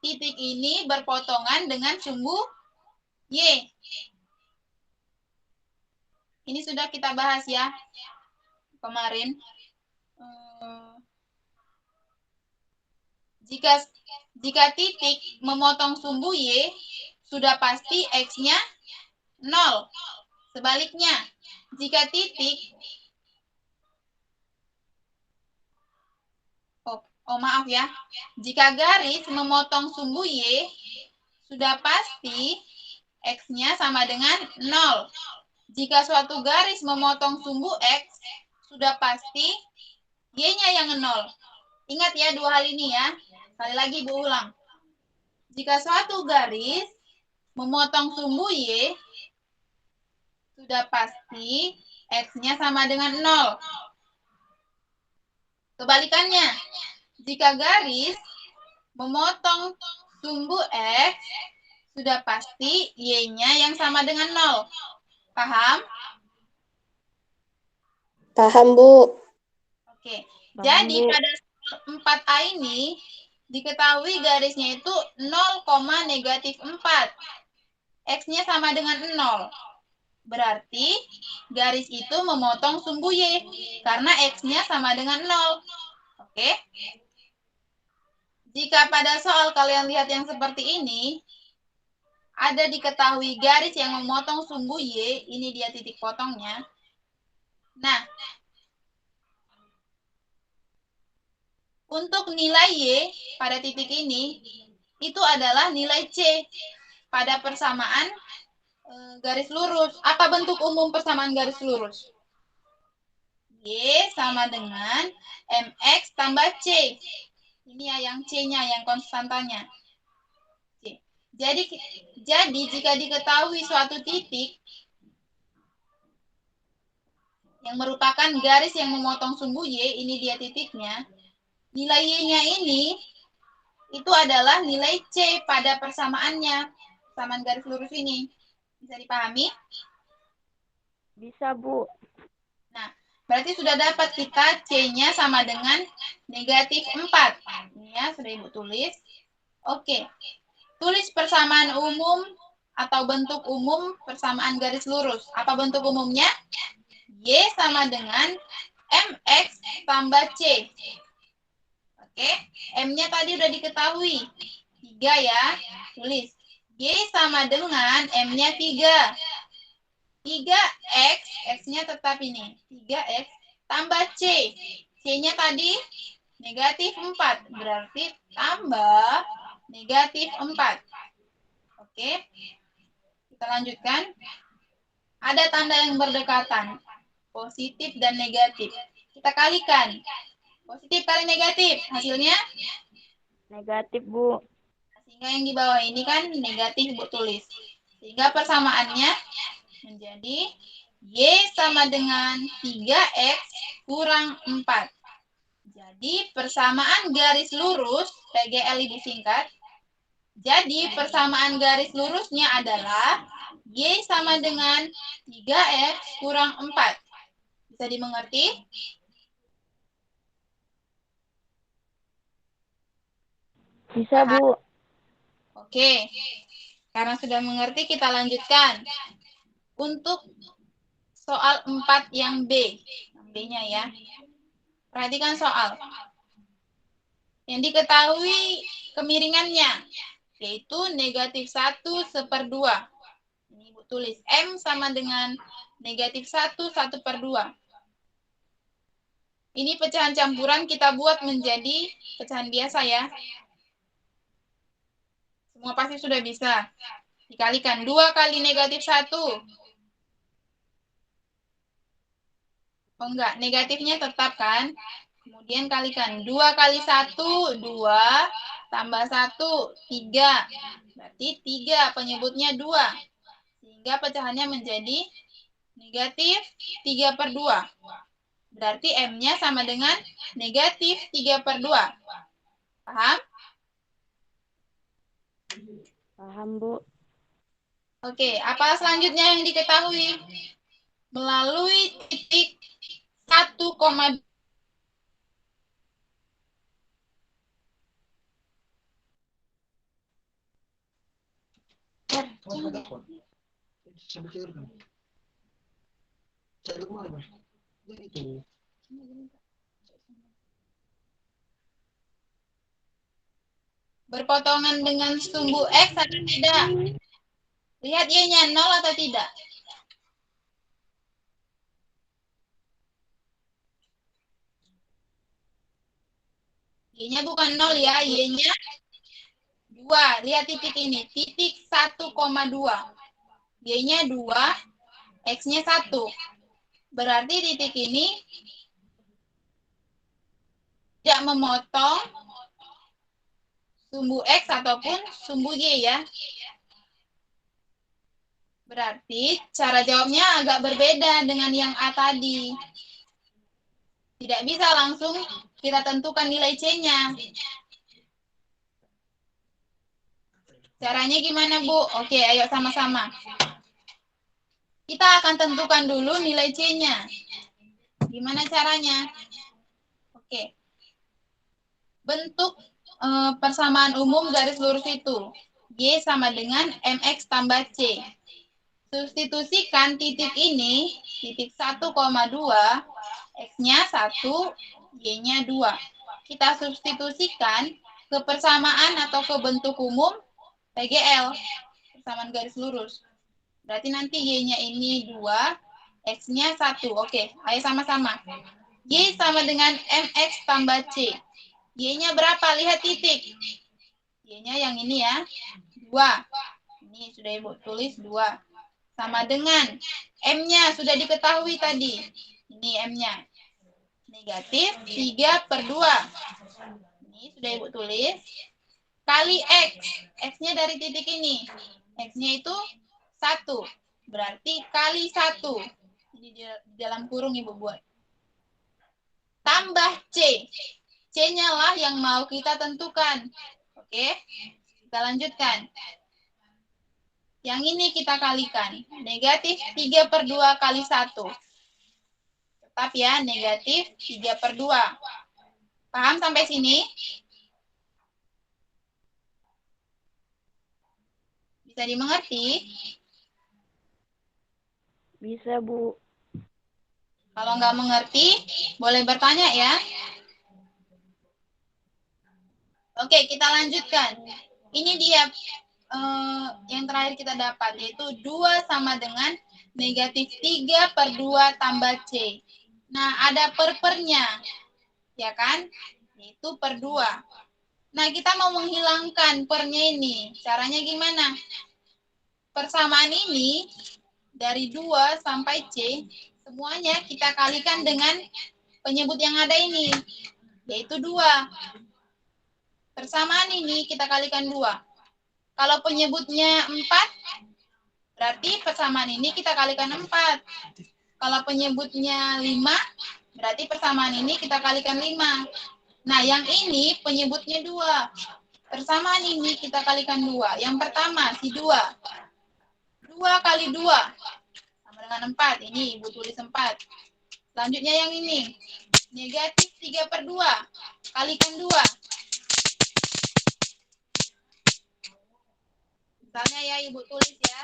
titik ini berpotongan dengan sumbu Y. Ini sudah kita bahas ya kemarin. Jika titik memotong sumbu Y, sudah pasti X-nya 0. Sebaliknya, jika titik Oh, maaf ya. Jika garis memotong sumbu Y, sudah pasti X-nya sama dengan 0. Jika suatu garis memotong sumbu X, sudah pasti Y-nya yang 0. Ingat ya dua hal ini ya. Sekali lagi Bu ulang. Jika suatu garis memotong sumbu Y, sudah pasti X-nya sama dengan 0. Kebalikannya, jika garis memotong sumbu X, sudah pasti Y-nya yang sama dengan 0. Paham? Paham, Bu. Oke. Paham, Jadi Bu. pada 4A ini diketahui garisnya itu 0,-4. X-nya sama dengan 0. Berarti garis itu memotong sumbu Y karena X-nya sama dengan 0. Oke. Jika pada soal kalian lihat yang seperti ini, ada diketahui garis yang memotong sumbu Y, ini dia titik potongnya. Nah, untuk nilai Y pada titik ini, itu adalah nilai C pada persamaan garis lurus. Apa bentuk umum persamaan garis lurus? Y sama dengan MX tambah C. Ini ya yang C-nya, yang konstantanya. C. Jadi jika diketahui suatu titik yang merupakan garis yang memotong sumbu Y, ini dia titiknya, nilai Y-nya ini itu adalah nilai C pada persamaannya, persamaan garis lurus ini. Bisa dipahami? Bisa, Bu. Nah, berarti sudah dapat kita C-nya sama dengan negatif 4. Ini ya, sudah Ibu tulis. Oke, tulis persamaan umum atau bentuk umum persamaan garis lurus. Apa bentuk umumnya? Y sama dengan MX tambah C. Oke, M-nya tadi udah diketahui. 3 ya, tulis. Y sama dengan M-nya 3. 3X, X-nya tetap ini. 3X tambah C. C-nya tadi negatif 4. Berarti tambah negatif 4. Oke, kita lanjutkan. Ada tanda yang berdekatan, positif dan negatif. Kita kalikan. Positif kali negatif, hasilnya? Negatif, Bu. Sehingga yang di bawah ini kan negatif, Bu tulis. Sehingga persamaannya menjadi Y sama dengan 3X kurang 4. Jadi persamaan garis lurus, PGL Ibu singkat. Jadi persamaan garis lurusnya adalah Y sama dengan 3X kurang 4. Bisa dimengerti? Bisa, Bu. Oke. Karena sudah mengerti, kita lanjutkan. Untuk soal 4 yang B. B-nya ya. Perhatikan soal. Yang diketahui kemiringannya, yaitu negatif 1/2. Ini Ibu tulis. M sama dengan negatif 1/2. Ini pecahan campuran kita buat menjadi pecahan biasa ya. Semua pasti sudah bisa. Dikalikan 2 kali negatif 1. Oh enggak, negatifnya tetap kan? Kemudian kalikan 2 kali 1, 2, tambah 1, 3. Berarti 3, penyebutnya 2. Sehingga pecahannya menjadi negatif 3/2. Berarti M-nya sama dengan negatif 3/2. Paham? Paham, Bu. Oke, apa selanjutnya yang diketahui? Melalui titik 1,2. Berpotongan dengan sumbu X atau tidak? Lihat Y-nya 0 atau tidak? Y-nya bukan 0 ya, Y-nya 2. Lihat titik ini, titik 1,2. Y-nya 2, X-nya 1. Berarti titik ini tidak memotong sumbu X ataupun sumbu Y ya. Berarti cara jawabnya agak berbeda dengan yang A tadi. Tidak bisa langsung kita tentukan nilai C-nya. Caranya gimana, Bu? Oke, ayo sama-sama. Kita akan tentukan dulu nilai C-nya. Gimana caranya? Oke. Bentuk persamaan umum garis lurus itu. Y sama dengan MX tambah C. Substitusikan titik ini, titik 1,2, X-nya 1, Y-nya 2. Kita substitusikan ke persamaan atau ke bentuk umum PGL, persamaan garis lurus. Berarti nanti Y-nya ini 2, X-nya 1. Oke, ayo sama-sama. Y sama dengan MX tambah C. Y-nya berapa? Lihat titik. Y-nya yang ini ya, 2. Ini sudah Ibu tulis 2. Sama dengan M-nya sudah diketahui tadi. Ini M-nya. Negatif 3/2. Ini sudah Ibu tulis. Kali X. X-nya dari titik ini. X-nya itu 1. Berarti kali 1. Ini di dalam kurung Ibu buat. Tambah C. C-nya lah yang mau kita tentukan. Oke. Kita lanjutkan. Yang ini kita kalikan. Negatif 3/2 kali 1. Tetap ya, negatif 3/2. Paham sampai sini? Bisa dimengerti? Bisa, Bu. Kalau nggak mengerti, boleh bertanya ya. Oke, kita lanjutkan. Ini dia yang terakhir kita dapat, yaitu 2 sama dengan negatif 3/2 tambah C. Nah, ada per-pernya, ya kan? Yaitu per 2. Nah, kita mau menghilangkan pernya ini. Caranya gimana? Persamaan ini, dari 2 sampai C, semuanya kita kalikan dengan penyebut yang ada ini, yaitu 2. Persamaan ini kita kalikan 2. Kalau penyebutnya 4, berarti persamaan ini kita kalikan 4. Kalau penyebutnya 5, berarti persamaan ini kita kalikan 5. Nah, yang ini penyebutnya 2. Persamaan ini kita kalikan 2. Yang pertama, si 2. 2 kali 2. Sama dengan 4. Ini Ibu tulis 4. Selanjutnya yang ini. Negatif 3/2. Kalikan 2. Misalnya ya Ibu tulis ya.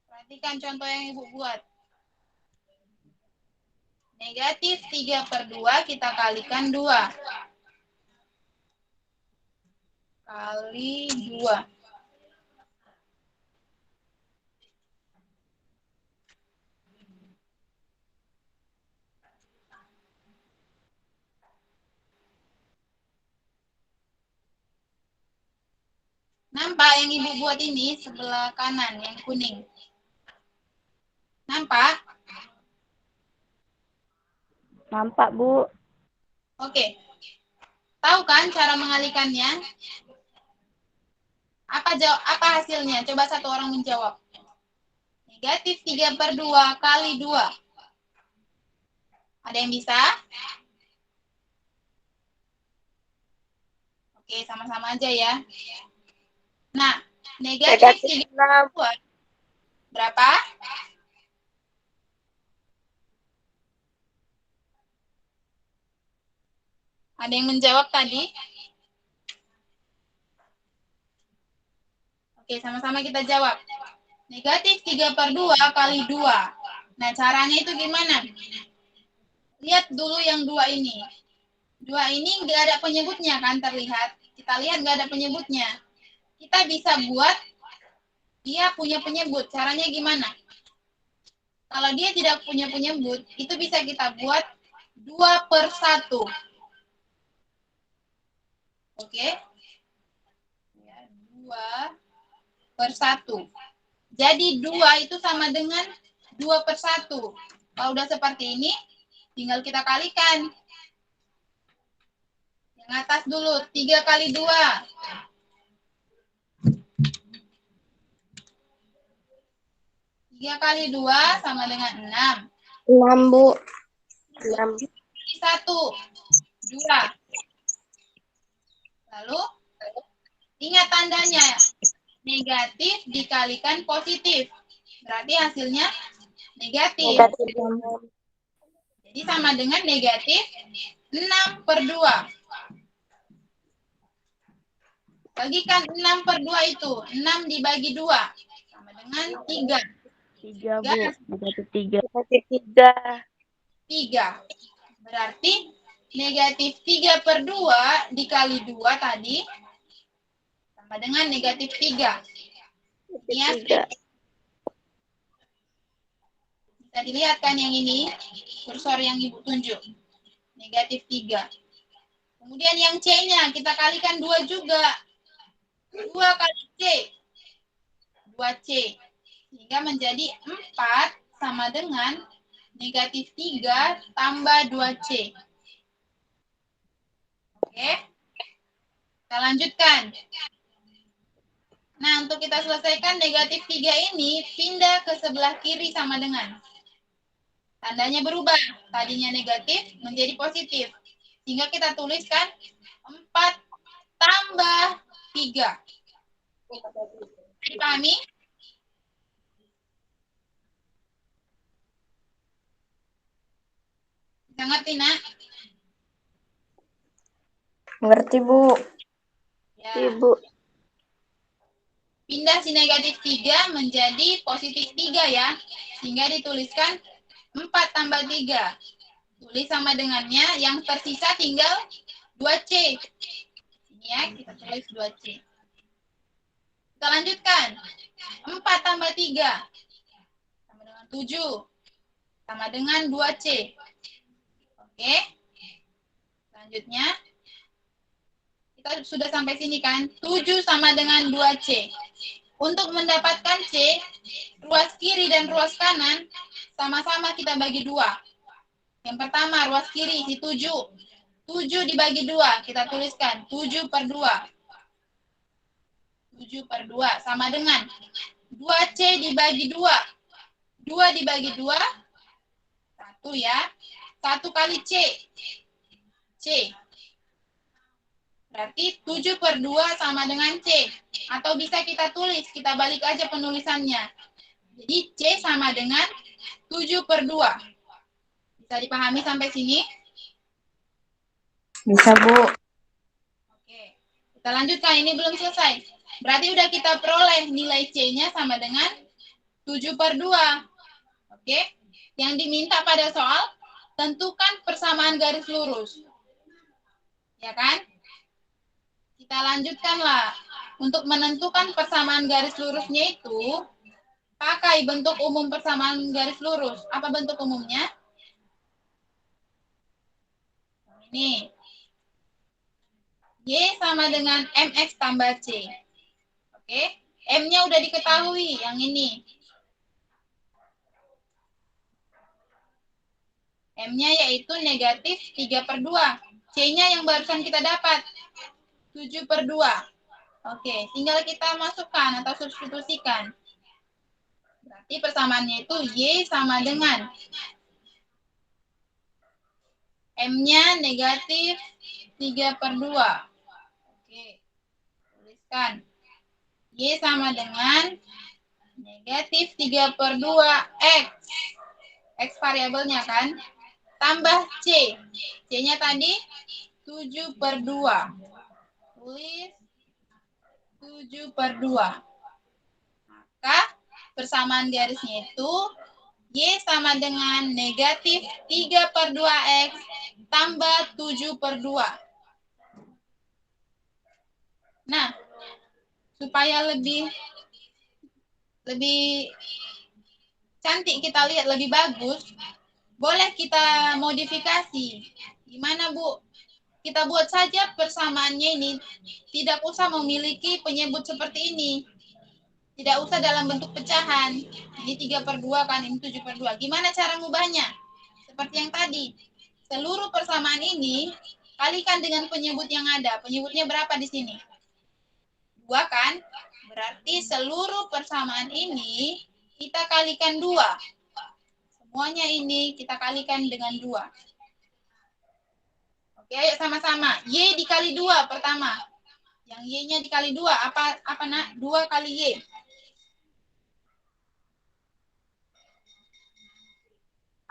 Perhatikan contoh yang Ibu buat. Negatif 3/2 kita kalikan 2. Kali 2. Nampak yang Ibu buat ini sebelah kanan, yang kuning? Nampak? Nampak, Bu. Oke. Tahu kan cara mengalihkannya? Apa hasilnya? Coba satu orang menjawab. Negatif 3/2 kali 2. Ada yang bisa? Oke, sama-sama aja ya. Nah, negatif 3/2 berapa? Ada yang menjawab tadi? Oke, sama-sama kita jawab. Negatif 3/2 kali 2. Nah, caranya itu gimana? Lihat dulu yang 2 ini. 2 ini nggak ada penyebutnya kan terlihat. Kita lihat nggak ada penyebutnya. Kita bisa buat dia punya penyebut. Caranya gimana? Kalau dia tidak punya penyebut, itu bisa kita buat 2/1. Oke? Ya, 2/1. Jadi 2 itu sama dengan 2/1. Kalau udah seperti ini, tinggal kita kalikan. Yang atas dulu, 3 kali 2. 3 kali 2 sama dengan 6. 6, Bu. 6. 1, 2. Lalu, ingat tandanya. Negatif dikalikan positif. Berarti hasilnya negatif. Jadi sama dengan negatif 6/2. Bagikan 6/2 itu. 6 dibagi 2. Sama dengan 3. 3, Bu. Negatif 3. Negatif 3. 3. Berarti negatif 3/2 dikali 2 tadi sama dengan negatif 3. Ya, bisa dilihat kan yang ini, kursor yang Ibu tunjuk. Negatif 3. Kemudian yang C-nya kita kalikan 2 juga. 2 kali C. 2C. Sehingga menjadi 4 sama dengan negatif 3 tambah 2C. Oke. Kita lanjutkan. Nah, untuk kita selesaikan negatif 3 ini, pindah ke sebelah kiri sama dengan. Tandanya berubah. Tadinya negatif menjadi positif. Sehingga kita tuliskan 4 tambah 3. Dipahami? Bisa ngerti, Nak? Ngerti, Bu. Ya. Ibu. Pindah si negatif 3 menjadi positif 3 ya. Sehingga dituliskan 4 tambah 3. Tulis sama dengannya. Yang tersisa tinggal 2C. Ini ya, kita tulis 2C. Kita lanjutkan. 4 tambah 3. Sama dengan 7. Sama dengan 2C. Oke. Selanjutnya. Kita sudah sampai sini kan. 7 sama dengan 2C. Untuk mendapatkan C, ruas kiri dan ruas kanan, sama-sama kita bagi 2. Yang pertama, ruas kiri, isi 7. 7 dibagi 2, kita tuliskan 7/2. 7/2 sama dengan 2C dibagi 2. 2 dibagi 2, 1 ya. 1 kali C. C. Berarti 7/2 sama dengan C. Atau bisa kita tulis, kita balik aja penulisannya. Jadi C sama dengan 7/2. Bisa dipahami sampai sini? Bisa, Bu. Oke. Kita lanjutkan, ini belum selesai. Berarti udah kita peroleh nilai C-nya sama dengan 7/2. Oke. Yang diminta pada soal, tentukan persamaan garis lurus. Ya kan? Kita lanjutkanlah. Untuk menentukan persamaan garis lurusnya itu, pakai bentuk umum persamaan garis lurus. Apa bentuk umumnya? Ini. Y sama dengan MX tambah C. Oke. M-nya udah diketahui, yang ini. M-nya yaitu negatif 3/2. C-nya yang barusan kita dapat. 7/2. Oke, tinggal kita masukkan atau substitusikan. Berarti persamaannya itu Y sama dengan M-nya negatif 3/2. Oke, tuliskan. Y sama dengan negatif 3/2 X. X variabelnya kan. Tambah C. C-nya tadi 7/2. Tulis 7/2. Maka persamaan garisnya itu Y sama dengan negatif 3/2X tambah 7/2. Nah, supaya lebih cantik kita lihat, lebih bagus, boleh kita modifikasi. Gimana, Bu? Kita buat saja persamaannya ini tidak usah memiliki penyebut seperti ini. Tidak usah dalam bentuk pecahan. Ini 3/2 kan, ini 7/2. Gimana cara ngubahnya? Seperti yang tadi. Seluruh persamaan ini kalikan dengan penyebut yang ada. Penyebutnya berapa di sini? 2 kan? Berarti seluruh persamaan ini kita kalikan 2. Semuanya ini kita kalikan dengan 2. Oke, ayo sama-sama. Y dikali 2 pertama. Yang Y-nya dikali 2. Apa nak? 2 kali Y.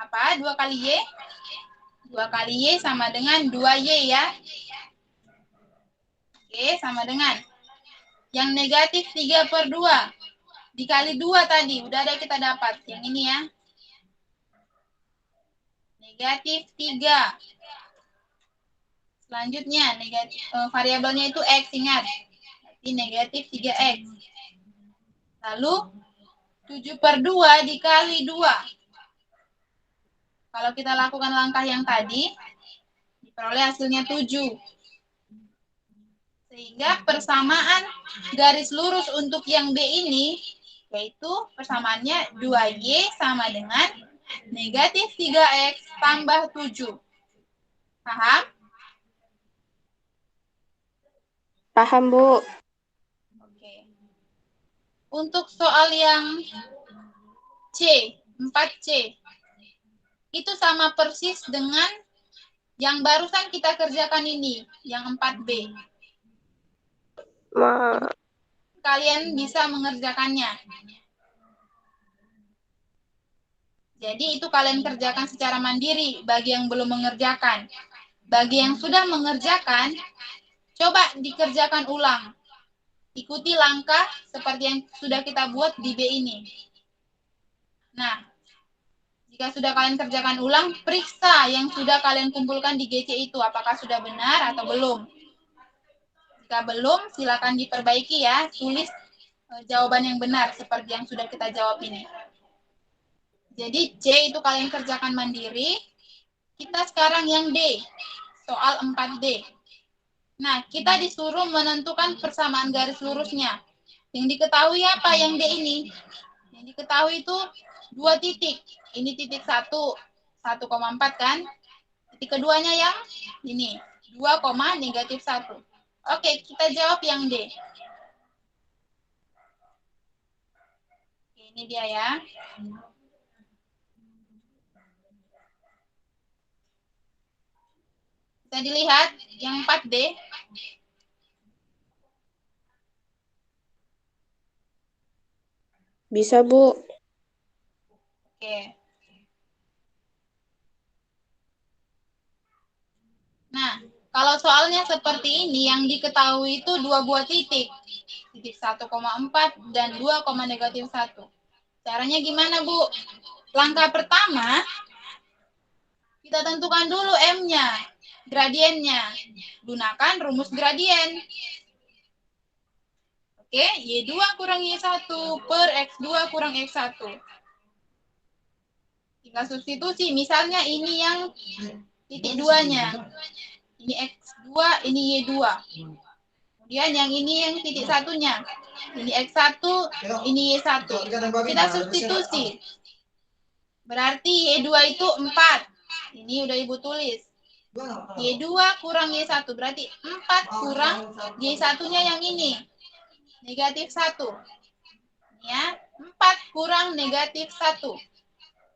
Apa? 2 kali Y? 2 kali Y sama dengan 2Y ya. Oke, sama dengan. Yang negatif 3/2. Dikali 2 tadi. Udah ada kita dapat. Yang ini ya. Negatif 3. Selanjutnya, variabelnya itu X, ingat. Berarti negatif 3X. Lalu, 7/2 dikali 2. Kalau kita lakukan langkah yang tadi, diperoleh hasilnya 7. Sehingga persamaan garis lurus untuk yang B ini, yaitu persamaannya 2Y sama dengan negatif 3X tambah 7. Paham? Paham, Bu. Oke. Untuk soal yang C, 4C, itu sama persis dengan yang barusan kita kerjakan ini, yang 4B. Kalian bisa mengerjakannya. Jadi itu kalian kerjakan secara mandiri bagi yang belum mengerjakan. Bagi yang sudah mengerjakan, coba dikerjakan ulang. Ikuti langkah seperti yang sudah kita buat di B ini. Nah, jika sudah kalian kerjakan ulang, periksa yang sudah kalian kumpulkan di GC itu. Apakah sudah benar atau belum? Jika belum, silakan diperbaiki ya. Tulis jawaban yang benar seperti yang sudah kita jawab ini. Jadi C itu kalian kerjakan mandiri. Kita sekarang yang D, soal 4D. Nah, kita disuruh menentukan persamaan garis lurusnya. Yang diketahui apa yang D ini? Yang diketahui itu 2 titik. Ini titik 1, 1,4 kan? Titik keduanya yang ini, 2, negatif 1. Oke, kita jawab yang D. Oke, ini dia ya. Bisa dilihat yang 4D. Bisa, Bu. Oke. Nah, kalau soalnya seperti ini, yang diketahui itu 2 buah titik. Titik 1,4 dan 2, negatif 1. Caranya gimana, Bu? Langkah pertama, kita tentukan dulu M-nya, gradiennya. Gunakan rumus gradien. Oke, Y2 kurang Y1 per X2 kurang X1. Tinggal substitusi, misalnya ini yang titik 2-nya. Ini X2, ini Y2. Kemudian yang ini yang titik 1-nya. Ini X1, ini Y1. Kita substitusi. Berarti Y2 itu 4. Ini udah Ibu tulis. Y2 kurang Y1. Berarti 4 kurang Y1-nya yang ini. Negatif 1. Ya, 4 kurang negatif 1.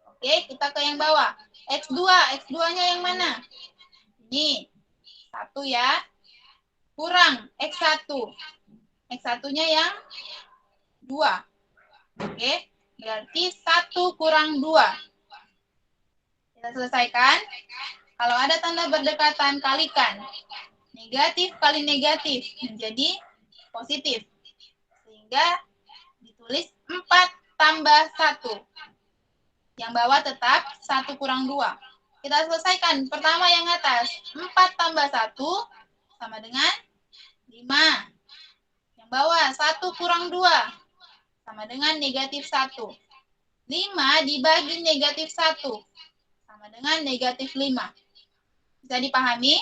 Oke, kita ke yang bawah. X2, X2-nya yang mana? Ini. 1 ya. Kurang X1. X1-nya yang 2. Oke, berarti 1 kurang 2. Kita selesaikan. Kalau ada tanda berdekatan, kalikan. Negatif kali negatif menjadi positif. Sehingga ditulis 4 tambah 1. Yang bawah tetap 1 kurang 2. Kita selesaikan. Pertama yang atas. 4 tambah 1 sama dengan 5. Yang bawah, 1 kurang 2 sama dengan negatif 1. 5 dibagi negatif 1 sama dengan negatif 5. Bisa dipahami?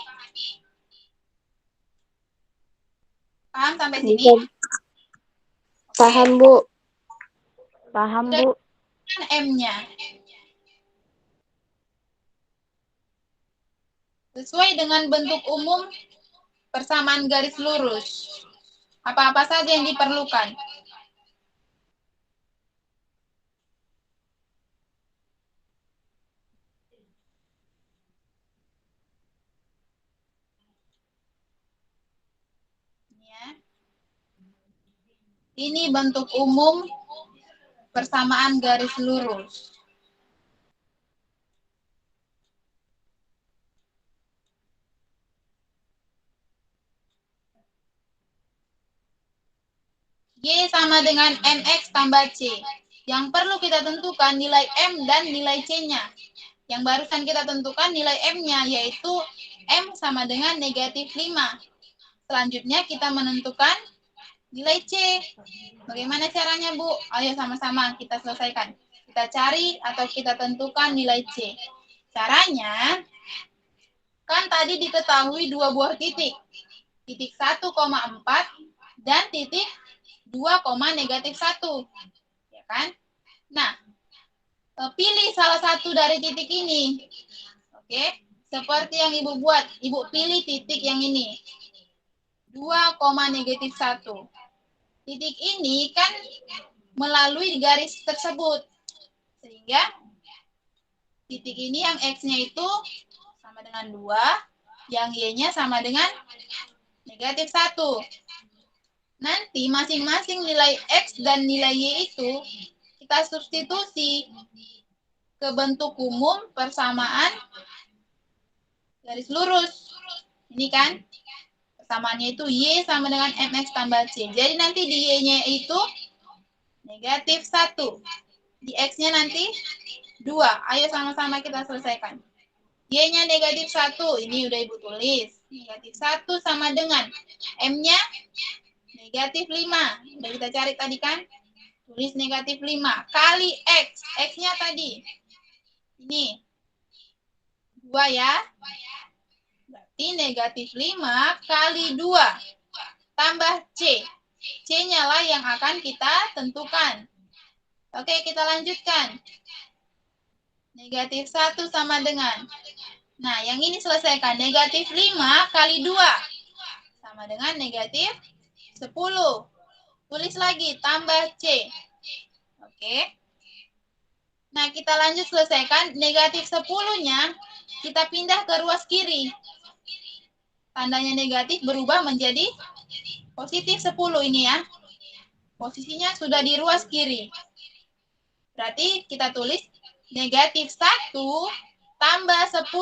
Paham sampai sini? Paham, Bu. Paham, Sudah Bu. kan M-nya. Sesuai dengan bentuk umum persamaan garis lurus. Apa-apa saja yang diperlukan? Ini bentuk umum persamaan garis lurus. Y sama dengan MX tambah C. Yang perlu kita tentukan nilai M dan nilai C-nya. Yang barusan kita tentukan nilai M-nya, yaitu M sama dengan negatif 5. Selanjutnya kita menentukan nilai C. Bagaimana caranya, Bu? Ayo sama-sama kita selesaikan. Kita cari atau kita tentukan nilai C. Caranya, kan tadi diketahui dua buah titik. Titik 1,4 dan titik 2, negatif 1. Ya kan? Nah, pilih salah satu dari titik ini. Oke, seperti yang Ibu buat. Ibu pilih titik yang ini. 2, negatif 1. Titik ini kan melalui garis tersebut. Sehingga titik ini yang X-nya itu sama dengan 2, yang Y-nya sama dengan negatif 1. Nanti masing-masing nilai X dan nilai Y itu kita substitusi ke bentuk umum persamaan garis lurus. Ini kan persamaannya itu Y sama dengan MX tambah C. Jadi nanti di Y-nya itu negatif 1. Di X-nya nanti 2. Ayo sama-sama kita selesaikan. Y-nya negatif 1. Ini udah Ibu tulis. Negatif 1 sama dengan M-nya negatif 5. Udah kita cari tadi kan? Tulis negatif 5 kali X. X-nya tadi. Ini. 2 ya. Berarti negatif 5 kali 2. Tambah C. C-nya lah yang akan kita tentukan. Oke, kita lanjutkan. Negatif 1 sama dengan. Nah, yang ini selesaikan. Negatif 5 kali 2. Sama dengan negatif 10. Tulis lagi, tambah C. Oke. Nah, kita lanjut selesaikan. Negatif 10-nya kita pindah ke ruas kiri. Tandanya negatif berubah menjadi positif 10 ini ya. Posisinya sudah di ruas kiri. Berarti kita tulis negatif 1 tambah 10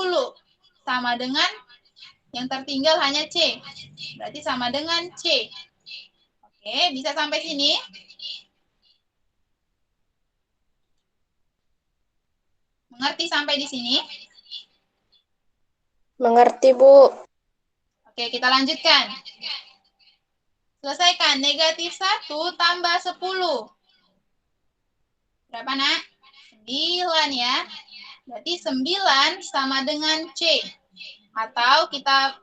sama dengan yang tertinggal hanya C. Berarti sama dengan C. Oke, bisa sampai sini? Mengerti sampai di sini? Mengerti, Bu. Oke, kita lanjutkan. Selesaikan. Negatif 1 tambah 10. Berapa, Nak? 9 ya. Berarti 9 sama dengan C. Atau kita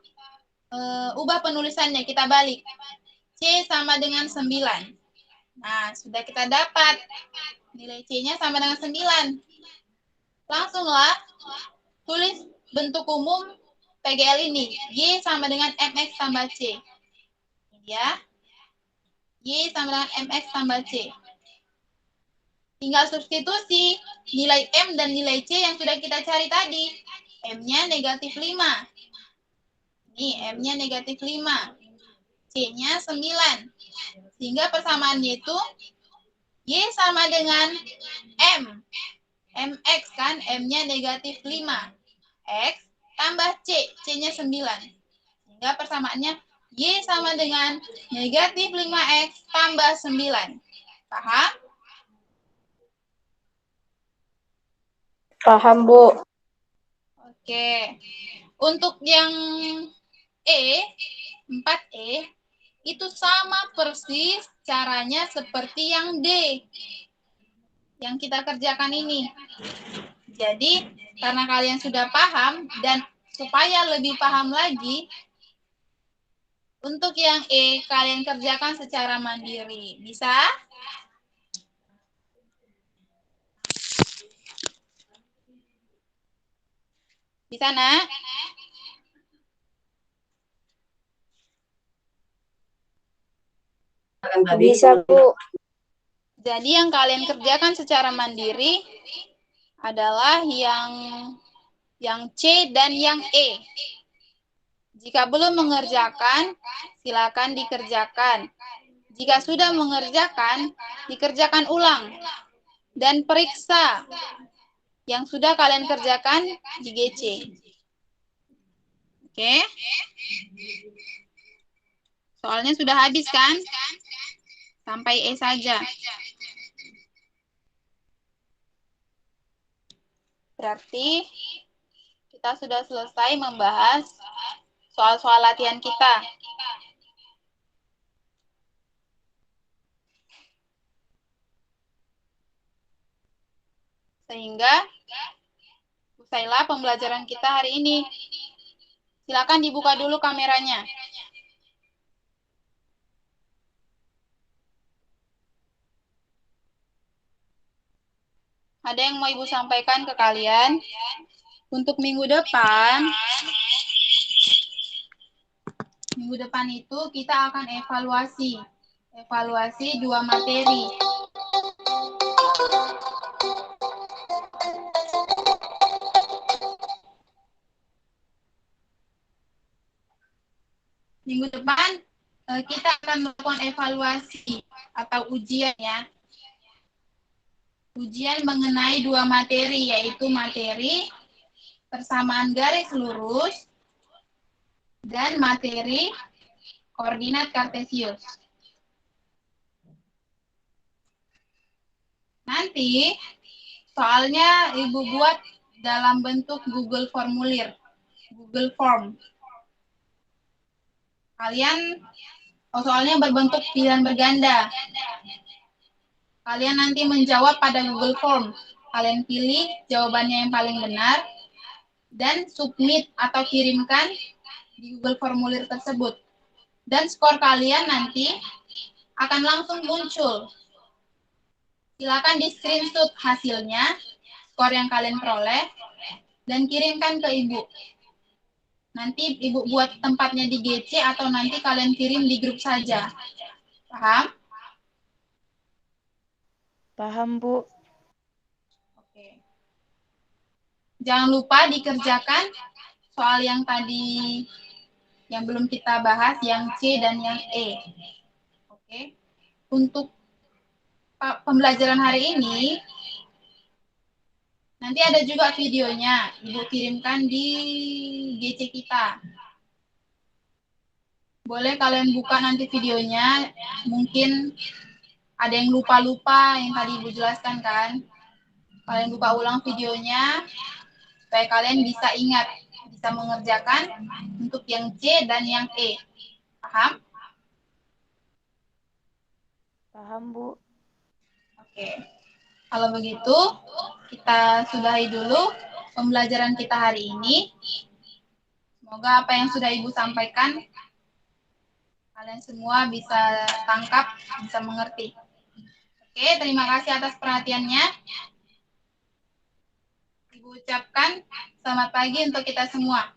ubah penulisannya, kita balik. C sama dengan 9. Nah, sudah kita dapat. Nilai C-nya sama dengan 9. Langsunglah tulis bentuk umum PGL ini. Y sama dengan MX tambah C. Ini ya. Y sama dengan MX tambah C. Tinggal substitusi nilai M dan nilai C yang sudah kita cari tadi. M-nya negatif 5. Ini M-nya negatif 5. C-nya 9. Sehingga persamaannya itu Y sama dengan M. MX kan, M-nya negatif 5. X tambah C, C-nya 9. Sehingga persamaannya Y sama dengan negatif 5X tambah 9. Paham? Paham, Bu. Oke. Untuk yang E, 4E, itu sama persis caranya seperti yang D. Yang kita kerjakan ini. Jadi, karena kalian sudah paham, dan supaya lebih paham lagi, untuk yang E, kalian kerjakan secara mandiri. Bisa? Bisa, Nak? Bisa, Bu. Jadi yang kalian kerjakan secara mandiri adalah yang C dan yang E. Jika belum mengerjakan, silakan dikerjakan. Jika sudah mengerjakan, dikerjakan ulang. Dan periksa yang sudah kalian kerjakan di GC. Oke? Soalnya sudah habis kan? Sampai E saja. Berarti kita sudah selesai membahas soal-soal latihan kita. Sehingga usailah pembelajaran kita hari ini. Silakan dibuka dulu kameranya. Ada yang mau Ibu sampaikan ke kalian? Untuk minggu depan itu kita akan evaluasi 2 materi. Minggu depan kita akan melakukan evaluasi atau ujian ya. Ujian mengenai 2 materi, yaitu materi persamaan garis lurus dan materi koordinat kartesius. Nanti soalnya Ibu buat dalam bentuk Google Formulir, Google Form. Soalnya berbentuk pilihan berganda. Kalian nanti menjawab pada Google Form. Kalian pilih jawabannya yang paling benar dan submit atau kirimkan di Google Formulir tersebut. Dan skor kalian nanti akan langsung muncul. Silakan di screenshot hasilnya, skor yang kalian peroleh, dan kirimkan ke Ibu. Nanti Ibu buat tempatnya di GC atau nanti kalian kirim di grup saja. Paham? Paham, Bu. Oke. Jangan lupa dikerjakan soal yang tadi yang belum kita bahas, yang C dan yang E. Oke. Untuk pembelajaran hari ini, nanti ada juga videonya. Ibu kirimkan di GC kita. Boleh kalian buka nanti videonya. Mungkin ada yang lupa-lupa yang tadi Ibu jelaskan kan. Kalian buka ulang videonya supaya kalian bisa ingat, bisa mengerjakan untuk yang C dan yang E. Paham? Paham, Bu. Oke. Kalau begitu, kita sudahi dulu pembelajaran kita hari ini. Semoga apa yang sudah Ibu sampaikan, kalian semua bisa tangkap, bisa mengerti. Oke, terima kasih atas perhatiannya. Ibu ucapkan selamat pagi untuk kita semua.